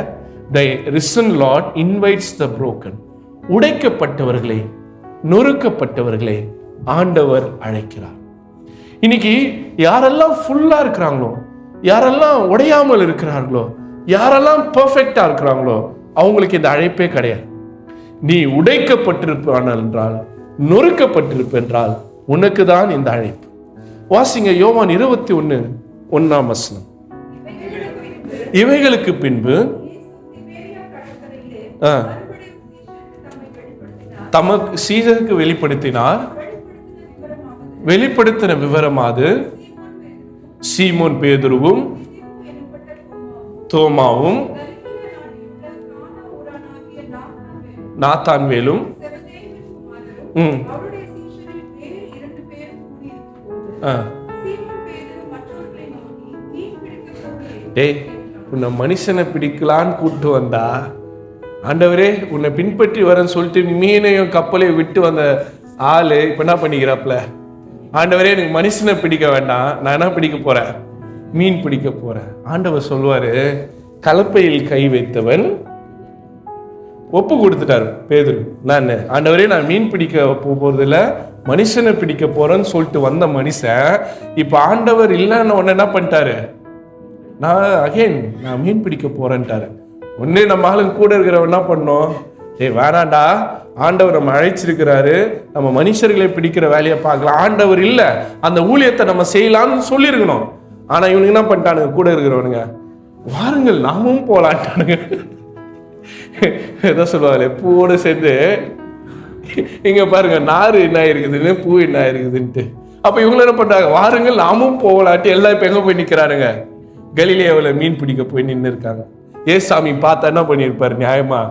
The risen Lord invites the broken. உடைக்கப்பட்டவர்களை, நொறுக்கப்பட்டவர்களை ஆண்டவர் அழைக்கிறார். இன்னைக்கு யாரெல்லாம் ஃபுல்லா இருக்கிறாங்களோ, யாரெல்லாம் உடையாமல் இருக்கிறார்களோ, யாரெல்லாம் பெர்ஃபெக்டா இருக்கிறாங்களோ அவங்களுக்கு இந்த அழைப்பே கிடையாது. நீ உடைக்கப்பட்டிருப்பான் என்றால், நொறுக்கப்பட்டிருப்பென்றால் உனக்கு தான் இந்த அழைப்பு. வாசிங்க யோவான் 21:1. இவைகளுக்கு பின்பு தமக்கு சீசருக்கு வெளிப்படுத்தினார். வெளிப்படுத்தின விவரமாது சீமோன் பேதுருவும் தோமாவும் நாத்தான்வேலும் உன்னை மனுஷனை பிடிக்கலான்னு கூப்பிட்டு வந்தா, ஆண்டவரே உன்னை பின்பற்றி வரேன்னு சொல்லிட்டு மீனையும் கப்பலையும் விட்டு வந்த ஆளு இப்ப என்ன பண்ணிக்கிறாப்ல, ஆண்டவரே எனக்கு மனுஷனை பிடிக்க வேண்டாம், நான் என்ன பிடிக்க போறேன்? மீன் பிடிக்க போறேன். ஆண்டவர் சொல்லுவாரு, கலப்பையில் கை வைத்தவன் ஒப்பு கொடுத்துட்டாரு பேதுரு. நான் ஆண்டவரே நான் மீன் பிடிக்க போறது இல்லை, மனுஷனை பிடிக்க போறேன்னு சொல்லிட்டு வந்த மனுஷன் இப்ப ஆண்டவர் இல்லைன்னு உடனே என்ன பண்ணிட்டாரு, நான் மீன் பிடிக்க போறேன்ட்டாரு. ஒன்னே நம்ம ஆளுங்க கூட இருக்கிறவன் என்ன பண்ணோம், வேணாண்டா, ஆண்டவர் நம்ம அழைச்சிருக்கிறாரு, நம்ம மனுஷர்களை பிடிக்கிற வேலையை பார்க்கலாம், ஆண்டவர் இல்ல அந்த ஊழியத்தை நம்ம செய்யலாம்னு சொல்லியிருக்கணும். ஆனா இவனுக்கு என்ன பண்ணிட்டானுங்க, கூட இருக்கிறவனுங்க, வாருங்கள் நாமும் போலான்ட்டானுங்க. எதோ சொல்லுவாங்களே, பூவோடு சேர்ந்து இங்க பாருங்க நாறு என்ன இருக்குதுன்னு பூ என்ன இருக்குதுன்ட்டு. அப்ப இவங்க என்ன பண்றாங்க, வாருங்கள் நாமும் போகலான்ட்டு எல்லாம் இப்ப எங்க போய் நிக்கிறானுங்க, கலிலேயாவுல மீன் பிடிக்க போய் நின்று இருக்காங்க. ஏசாமி பார்த்தா என்ன பண்ணியிருப்பாரு, நியாயமா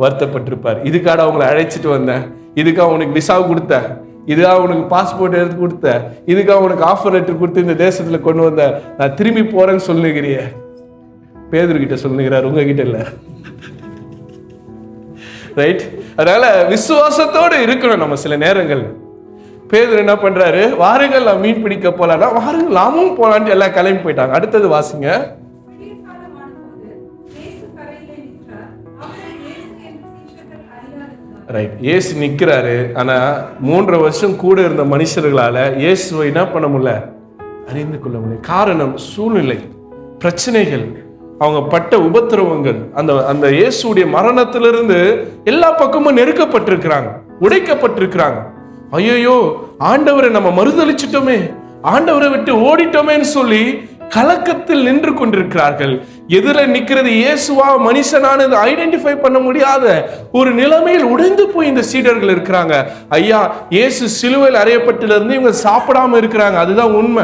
வருத்தப்பட்டிருப்பார். இதுக்காக அவங்களை அழைச்சிட்டு வந்தேன், இதுக்காக உனக்கு விசா கொடுத்தேன், இதுக்காக உனக்கு பாஸ்போர்ட் எடுத்து கொடுத்தேன், இதுக்காக உனக்கு ஆஃபர் லெட்டர் கொடுத்து இந்த தேசத்துல கொண்டு வந்த, நான் திரும்பி போறேன்னு சொல்லுகிறிய. பேதுருகிட்ட சொல்லுகிறார், உங்ககிட்ட இல்ல. ரைட்? அதனால விசுவாசத்தோடு இருக்கணும் நம்ம. சில நேரங்கள் பேதுரு என்ன பண்றாரு, வாருங்கள் நான் மீன் பிடிக்க போலாம்னா, வாருங்கள் நாமும் போலான்ட்டு எல்லாம் கிளம்பி போயிட்டாங்க. அடுத்தது வாசிங்க. ரைட், இயேசு நிக்கிறாரு. ஆனா 3 வருஷம் கூட இருந்த மனுஷர்களால இயேசுவை என்ன பண்ண முடியல, அறிந்து கொள்ள முடியல. காரணம் சூழ்நிலை, பிரச்சனைகள், அவங்க பட்ட உபத்திரவங்கள். அந்த இயேசுடைய மரணத்திலிருந்து எல்லா பக்கமும் நெருக்கப்பட்டிருக்கிறாங்க, உடைக்கப்பட்டிருக்கிறாங்க. ஐயோ ஆண்டவரை நம்ம மறுதளிச்சிட்டோமே, ஆண்டவரை விட்டு ஓடிட்டோமேன்னு சொல்லி கலக்கத்தில் நின்று கொண்டிருக்கிறார்கள். எதிர நிக்கிறது இயேசுவா மனுஷனானது ஐடென்டிஃபை பண்ண முடியாத ஒரு நிலைமையில் உடைந்து போய் இந்த சீடர்கள் இருக்கிறாங்க. ஐயா, இயேசு சிலுவையில் அறையப்பட்டிலிருந்து இவங்க சாப்பிடாம இருக்கிறாங்க, அதுதான் உண்மை.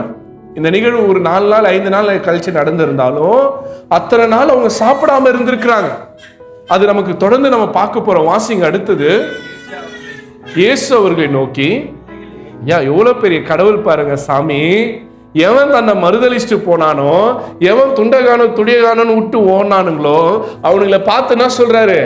இந்த நிகழ்வு ஒரு 4 நாள் 5 நாள் கழிச்சு நடந்திருந்தாலும் அத்தனை நாள் அவங்க சாப்பிடாம இருந்திருக்கிறாங்க. அது நமக்கு தொடர்ந்து நம்ம பார்க்க போறோம். வாசிங்க அடுத்தது. இயேசு அவர்களை நோக்கி, எவ்வளவு பெரிய கடவுள் பாருங்க சாமி, எவன் தன்னை மறுதலிச்சுட்டு போனானோ, எவன் துண்டகானோ துடியகானோன்னு விட்டு ஓனானுங்களோ அவனுங்களை பார்த்து என்ன சொல்றாரு,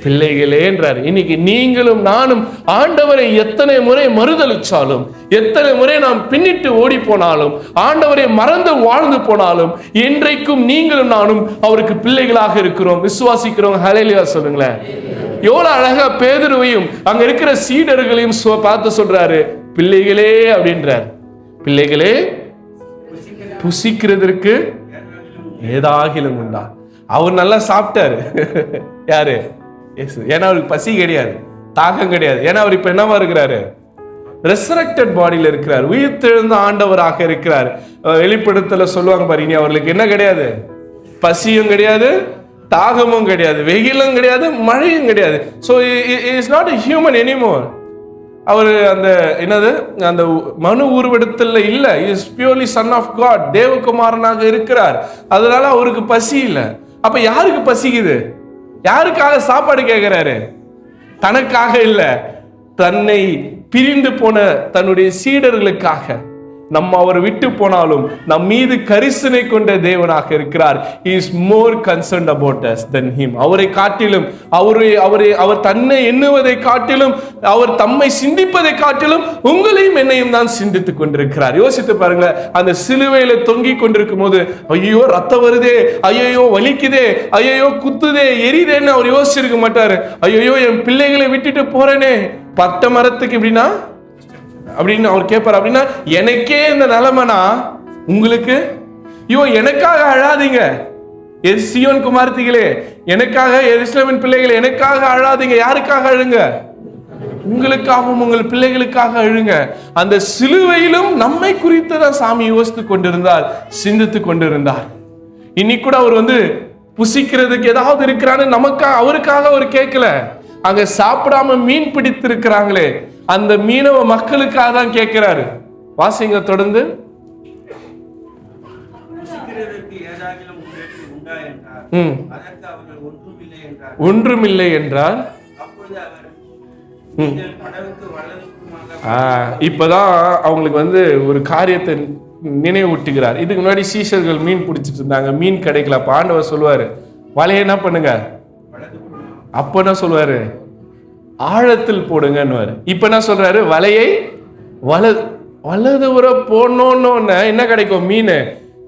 பிள்ளைகளேன்றாரு. இன்னைக்கு நீங்களும் நானும் ஆண்டவரை எத்தனை முறை மறுதலிச்சாலும், எத்தனை முறை நாம் பின்னிட்டு ஓடி போனாலும், ஆண்டவரை மறந்து வாழ்ந்து போனாலும், இன்றைக்கும் நீங்களும் நானும் அவருக்கு பிள்ளைகளாக இருக்கிறோம், விசுவாசிக்கிறோம். ஹல்லேலூயா சொல்லுங்களேன். எவ்வளவு அழகா பேதுருவையும் அங்க இருக்கிற சீடர்களையும் பார்த்து சொல்றாரு, பிள்ளைகளே அப்படின்றார். பிள்ளைகளே, புசிக்கிறதற்கு ஏதாகிலும் உண்டா? அவர் நல்லா சாப்பிட்டாரு. யாரு? ஏன்னா அவருக்கு பசி கிடையாது, தாகம் கிடையாது. ஏன்னா அவர் இப்ப என்னவா இருக்கிறாரு, ரெசரக்டட் பாடியில இருக்கிறார், உயிர்த்தெழுந்த ஆண்டவராக இருக்கிறார். வெளிப்படுத்தல சொல்லுவாங்க பாரு, இனி அவர்களுக்கு என்ன கிடையாது, பசியும் கிடையாது, தாகமும் கிடையாது, வெயிலும் கிடையாது, மழையும் கிடையாது. So he is not a human anymore. அவர் அந்த என்னது அந்த மனு உருவெடுத்தல இல்ல, is purely son of God, தேவகுமாரனாக இருக்கிறார். அதனால அவருக்கு பசி இல்லை. அப்ப யாருக்கு பசிக்குது, யாருக்காக சாப்பாடு கேட்கிறாரு? தனக்காக இல்ல, தன்னை பிரிந்து போன தன்னுடைய சீடர்களுக்காக. நம்ம அவர் விட்டு போனாலும் நம் மீது கரிசனை கொண்ட தேவனாக இருக்கிறார். He is more concerned about us than him. அவரை காட்டிலும், அவர் தன்னை எண்ணுவதை காட்டிலும், அவர் தம்மை சிந்திப்பதை காட்டிலும் உங்களையும் என்னையும் தான் சிந்தித்துக் கொண்டிருக்கிறார். யோசித்து பாருங்க, அந்த சிலுவையில தொங்கி கொண்டிருக்கும் போது ஐயோ ரத்தம் வருதே, ஐயோ வலிக்குதே, ஐயோ குத்துதே, எரிதேன்னு அவர் யோசிச்சிருக்க மாட்டாரு. ஐயோ என் பிள்ளைகளை விட்டுட்டு போறேனே, பட்ட மரத்துக்கு இப்படின்னா அப்படின்னு அவர் கேட்பார். அப்படின்னா எனக்கே இந்த நிலைமைனா உங்களுக்கு, ஐயோ எனக்காக அழாதீங்க சீயோன் குமாரத்திகளே, எனக்காக எருசலேமின் பிள்ளைகளே, எனக்காக அழாதீங்க. யாருக்காக அழுங்க? உங்களுக்காகவும் உங்கள் பிள்ளைகளுக்காக அழுங்க. அந்த சிலுவையிலும் நம்மை குறித்து தான் சாமி யோசித்து கொண்டிருந்தார், சிந்தித்து கொண்டிருந்தார். இன்னைக்கு கூட அவர் புசிக்கிறதுக்கு ஏதாவது இருக்கிறான்னு நமக்காக, அவருக்காக அவர் கேட்கல. அங்க சாப்பிடாம மீன் பிடித்து இருக்கிறாங்களே, அந்த மீனவ மக்களுக்காக தான் கேட்கிறாரு. வாசிங்க தொடர்ந்து. ஒன்றுமில்லை என்றால் இப்பதான் அவங்களுக்கு ஒரு காரியத்தை நினைவூட்டுகிறார். இதுக்கு முன்னாடி சீஷர்கள் மீன் பிடிச்சிட்டு இருந்தாங்க, மீன் கிடைக்கல. அப்ப ஆண்டவர் சொல்லுவாரு, வலைய என்ன பண்ணுங்க. அப்ப என்ன சொல்லுவாரு, ஆழத்தில் போடுங்கன்னு. இப்ப என்ன சொல்றாரு, வலையை வலது உர போடணும்னு என்ன கிடைக்கும், மீன்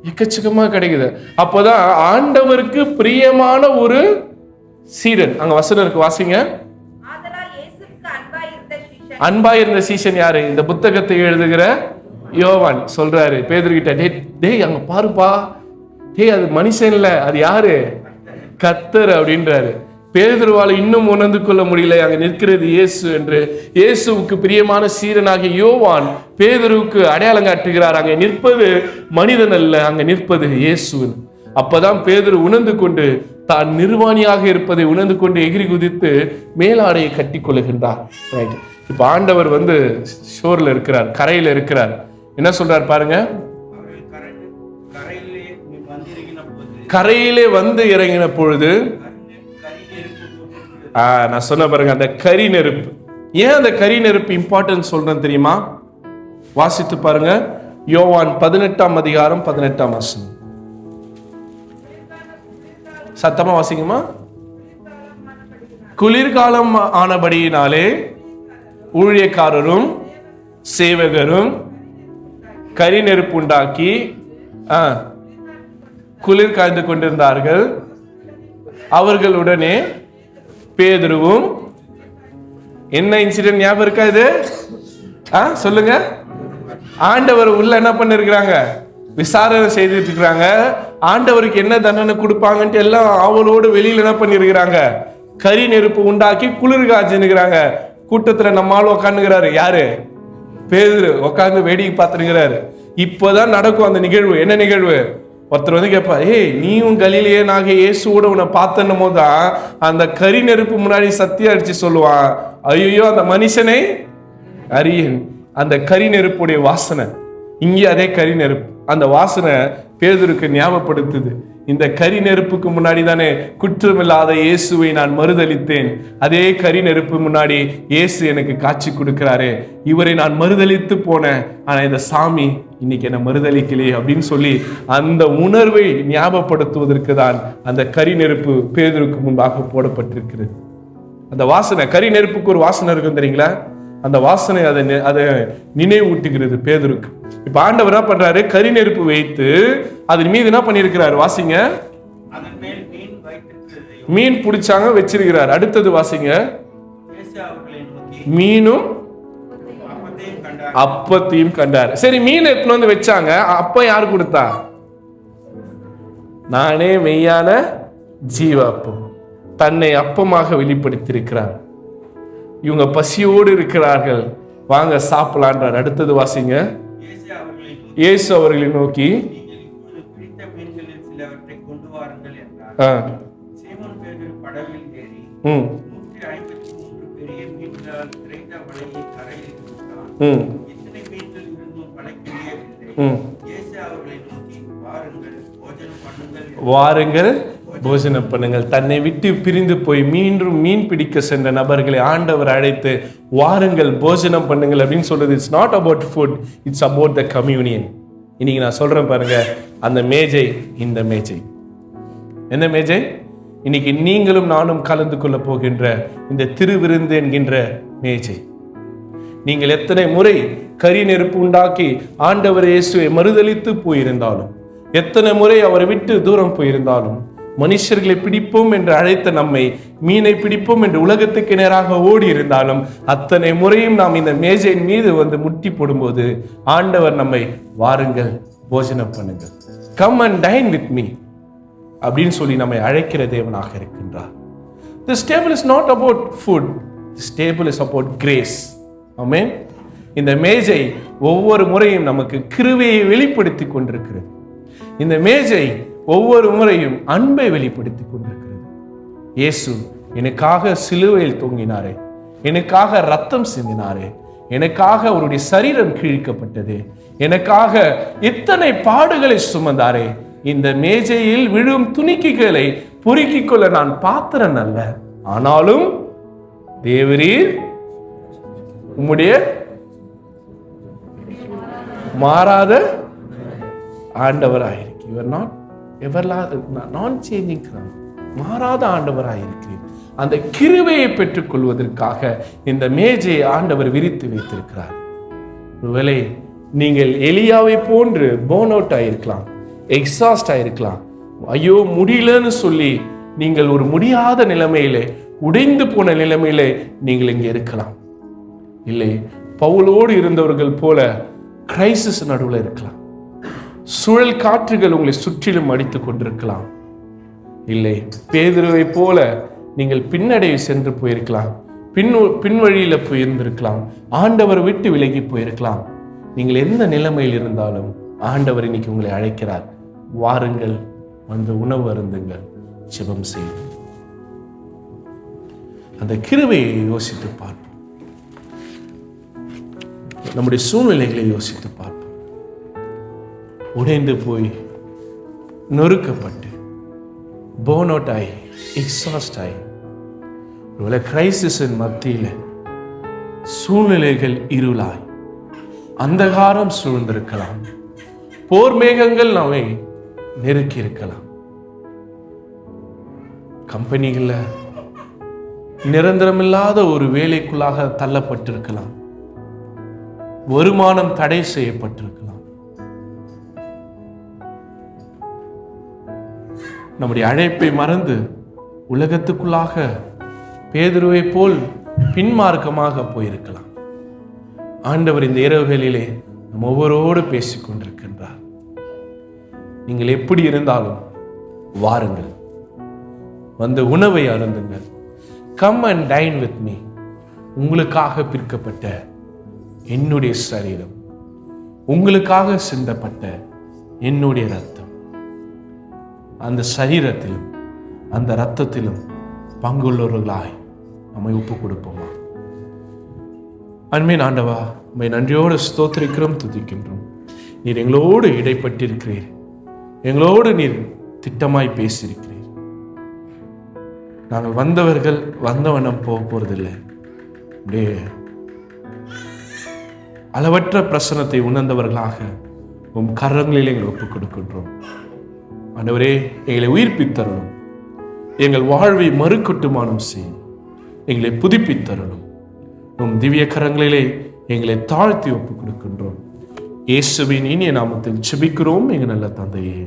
எக்கச்சக்கமா கிடைக்குது. அப்போதான் ஆண்டவருக்கு பிரியமான ஒரு சீடன். அங்க வசனம் இருக்கு, வாசிங்க. அன்பா இருந்த சீசன் யாரு? இந்த புத்தகத்தை எழுதுகிற யோவான் சொல்றாரு பேதுருகிட்ட, டேய் அங்க பாருப்பா, டேய் அது மனுஷன் இல்ல, அது யாரு? கர்த்தர் அப்படின்றாரு. பேதுருவால இன்னும் உணர்ந்து கொள்ள முடியல அங்க நிற்கிறது இயேசு என்று. இயேசுவுக்கு பிரியமான சீரனாகிய யோவான் பேதுருவுக்கு அடையாளம் காட்டுகிறார், அங்க நிற்பது மனிதன் அல்ல, அங்க நிற்பது இயேசு. அப்பதான் பேதுரு உணர்ந்து கொண்டு தான் நிர்வாணியாக இருப்பதை உணர்ந்து கொண்டு எகிரி குதித்து மேலாடையை கட்டி கொள்ளுகின்றார். ரைட். இப்ப ஆண்டவர் ஷோர்ல இருக்கிறார், கரையில இருக்கிறார். என்ன சொல்றார் பாருங்க, கரையிலே வந்து இறங்கின பொழுது நான் சொன்ன பாருங்க அந்த கரி நெருப்பு. ஏன் அந்த கரி நெருப்பு இம்பார்ட்டன்ஸ் சொல்றேன் தெரியுமா? வாசித்து பாருங்க, யோவான் 18ஆம் அதிகாரம் 18ஆம் வசனம். சத்தமா வாசிக்குமா? குளிர்காலம் ஆனபடியினாலே ஊழியக்காரரும் சேவகரும் கரி நெருப்பு உண்டாக்கி குளிர் காய்ந்து கொண்டிருந்தார்கள். அவர்களுடனே பேதுருவும். என்ன இன்சிடென்ட் ஞாபகம் இருக்கா இது? சொல்லுங்க. ஆண்டவர் உள்ள என்ன பண்ணிருக்கிறாங்க? விசாரணை செய்துட்டு இருக்கிறாங்க. ஆண்டவருக்கு என்ன தண்டனை கொடுப்பாங்கன்ட்டு எல்லாம் அவளோடு வெளியில என்ன பண்ணிருக்கிறாங்க? கரி நெருப்பு உண்டாக்கி குளிர் காய்ச்சிருக்கிறாங்க. கூட்டத்துல நம்மால் உக்காந்துக்கிறாரு. யாரு? பேதுரு உட்காந்து வேடிக்கை பார்த்துருக்கிறாரு. இப்பதான் நடக்கும் அந்த நிகழ்வு. என்ன நிகழ்வு? ஒருத்தர் கேட்பா, ஏய் நீயும் கலிலேயே நாங்க இயேசுவோட உன்னை பார்த்தன்னும் போதுதான் அந்த கரி நெருப்பு முன்னாடி சத்தியம் அடிச்சு சொல்லுவான், ஐயோ அந்த மனுஷனை அறியேன். அந்த கரி நெருப்புடைய வாசனை இங்கே அதே கரி நெருப்பு. அந்த வாசனை பேதுருக்கு ஞாபகப்படுத்துது, இந்த கரி நெருப்புக்கு முன்னாடி தானே குற்றமில்லாத இயேசுவை நான் மறுதலித்தேன். அதே கரி நெருப்பு முன்னாடி இயேசு எனக்கு காட்சி கொடுக்கிறாரு. இவரை நான் மறுதலித்து போனேன், ஆனா இந்த சாமி இன்னைக்கு என்ன மறுதலிக்கலையே அப்படின்னு சொல்லி அந்த உணர்வை ஞாபகப்படுத்துவதற்கு தான் அந்த கரி நெருப்பு பேதுருக்கு முன்பாக போடப்பட்டிருக்கிறது. அந்த வாசனை, கரி நெருப்புக்கு ஒரு வாசனை இருக்கும் தெரியுங்களா? அந்த வாசனை அதை நினைவூட்டுகிறது பேதுருக்கு. இப்ப ஆண்டவர் என்ன பண்றாரு? கரி நெருப்பு வைத்து அதன் மீது என்ன பண்ணிருக்கிறார்? வாசிங்க. மீன் பிடிச்சாங்க, வச்சிருக்கிறார். அடுத்தது வாசிங்க. மீனும் அப்பத்தையும் கண்டார். சரி, மீன் எடுத்துன்னு வந்து வச்சாங்க. அப்ப யார் கொடுத்தா? நானே மெய்யான ஜீவ அப்பம். தன்னை அப்பமாக வெளிப்படுத்தியிருக்கிறார். இவங்க பசியோடு இருக்கிறார்கள், வாங்க சாப்பிடலான்றார். அடுத்தது வாசிங்க. இயேசு அவர்களை நோக்கி வாருங்கள் போஜனம் பண்ணுங்கள். தன்னை விட்டு பிரிந்து போய் மீண்டும் மீன் பிடிக்க சென்ற நபர்களை ஆண்டவர் அழைத்து வாருங்கள் போஜனம் பண்ணுங்கள் அப்படின்னு சொல்றது. It's not about food, it's about the communion. இன்னைக்கு நான் சொல்றேன் பாருங்க, அந்த மேஜை, இந்த மேஜை என்ன மேஜை? இன்னைக்கு நீங்களும் நானும் கலந்து கொள்ள போகின்ற இந்த திருவிருந்து என்கின்ற மேஜை. நீங்கள் எத்தனை முறை கரி நெருப்பு உண்டாக்கி ஆண்டவர் இயேசுவை மறுதலித்து போயிருந்தாலும், எத்தனை முறை அவரை விட்டு தூரம் போயிருந்தாலும், மனுஷர்களை பிடிப்போம் என்று அழைத்த நம்மை மீனை பிடிப்போம் என்று உலகத்துக்கு நேராக ஓடி இருந்தாலும், அத்தனை முறையும் நாம் இந்த மேஜையின் மீது முட்டி போடும்போது ஆண்டவர் நம்மை வாருங்கள் போஜனம் பண்ணுங்கள், come and dine with me அப்படின்னு சொல்லி நம்மை அழைக்கிற தேவனாக இருக்கின்றார். This table is not about food, this table is about grace. ஆமென். இந்த மேஜை ஒவ்வொரு முறையும் நமக்கு கிருபையை வெளிப்படுத்தி கொண்டிருக்கிறது. இந்த மேஜை ஒவ்வொரு முறையும் அன்பை வெளிப்படுத்தி கொண்டிருக்கிறது. இயேசு எனக்காக சிலுவையில் தொங்கினாரே, எனக்காக ரத்தம் சிந்தினாரே, எனக்காக அவருடைய சரீரம் கிழிக்கப்பட்டது, எனக்காக இத்தனை பாடுகளை சுமந்தாரே, இந்த மேஜையில் விழும் துணிக்கைகளை பொறுக்கிக் கொள்ள நான் பாத்திரன் அல்ல, ஆனாலும் தேவரீர் உம்முடைய மாறாத ஆண்டவராயிருக்கு. You are not non-changing Christ. மாறாத ஆண்டவராயிருக்கிறீர். அந்த கிருபையை பெற்றுக் கொள்வதற்காக இந்த மேஜையை ஆண்டவர் விரித்து வைத்திருக்கிறார். ஒருவேளை நீங்கள் எலியாவை போன்று போர்ன் அவுட் ஆயிருக்கலாம், எக்ஸாஸ்ட் ஆயிருக்கலாம், ஐயோ முடியலன்னு சொல்லி நீங்கள் ஒரு முடியாத நிலைமையிலே, உடைந்து போன நிலைமையிலே நீங்கள் இங்கே இருக்கலாம். இல்லை, பவுலோடு இருந்தவர்கள் போல கிரைசிஸ் நடுவில் இருக்கலாம். சுழல் காற்றுகள் உங்களை சுற்றிலும் அடித்துக் கொண்டிருக்கலாம். இல்லை, பேதுருவை போல நீங்கள் பின்னடைவு சென்று போயிருக்கலாம். பின்வழியில போயிருந்திருக்கலாம். ஆண்டவர் விட்டு விலகி போயிருக்கலாம். நீங்கள் எந்த நிலைமையில் இருந்தாலும் ஆண்டவர் இன்னைக்கு உங்களை அழைக்கிறார். வாருங்கள், வந்து உணவு அருந்துங்கள், ஜெபம் செய்யுங்கள். அந்த கிருபையை யோசித்து பார்ப்போம். நம்முடைய சூழ்நிலைகளை யோசித்து பார்ப்போம். உடைந்து போய், நொறுக்கப்பட்டு, போர்ன் அவுட் ஆகி, எக்ஸாஸ்ட் ஆகி, ஒருவேளை கிரைசிஸின் மத்தியில் சூழ்நிலைகள் இருளாய் அந்தகாரம் சூழ்ந்திருக்கலாம். போர் மேகங்கள் நம்மை நெருக்கி இருக்கலாம். கம்பெனிகள்ல நிரந்தரமில்லாத ஒரு வேலைக்குள்ளாக தள்ளப்பட்டிருக்கலாம். வருமானம் தடை செய்யப்பட்டிருக்கலாம். நம்முடைய அழைப்பை மறந்து உலகத்துக்குள்ளாக பேதுருவை போல் பின்மார்க்கமாக போயிருக்கலாம். ஆண்டவர் இந்த இரவுகளிலே நம் ஒவ்வொருவரோடு பேசிக் கொண்டிருக்கின்றார். நீங்கள் எப்படி இருந்தாலும் வாருங்கள், வந்து உணவை அருந்துங்கள். Come and dine with me. உங்களுக்காக பிற்கப்பட்ட என்னுடைய சரீரம், உங்களுக்காக சிந்தப்பட்ட என்னுடைய ரத்தம். அந்த சரீரத்திலும் அந்த ரத்தத்திலும் பங்குள்ளவர்களாய் நம்மை ஒப்பு கொடுப்போமா? அன்பின் ஆண்டவா, உம்மை நன்றியோடு ஸ்தோத்திரிக்கிறோம், துதிக்கின்றோம். நீர் எங்களோடு இடைப்பட்டிருக்கிறீர். எங்களோடு நீர் திட்டமாய் பேசியிருக்கிறீர். நாங்கள் வந்தவர்கள் வந்தவனம் போக போறதில்லை. அப்படியே அளவற்ற பிரசனத்தை உணர்ந்தவர்களாக உம் கரங்களில் எங்களை ஒப்புக் கொடுக்கின்றோம். ஆண்டவரே, எங்களை உயிர்ப்பித்தரணும். எங்கள் வாழ்வை மறுகட்டுமானம் செய்யும். எங்களை புதுப்பித்தரணும். உம் திவ்ய கரங்களிலே எங்களை தாழ்த்தி ஒப்புக் கொடுக்கின்றோம். இயேசுவின் இனிய நாமத்தில் ஜெபிக்கிறோம் எங்கள் நல்ல தந்தையே.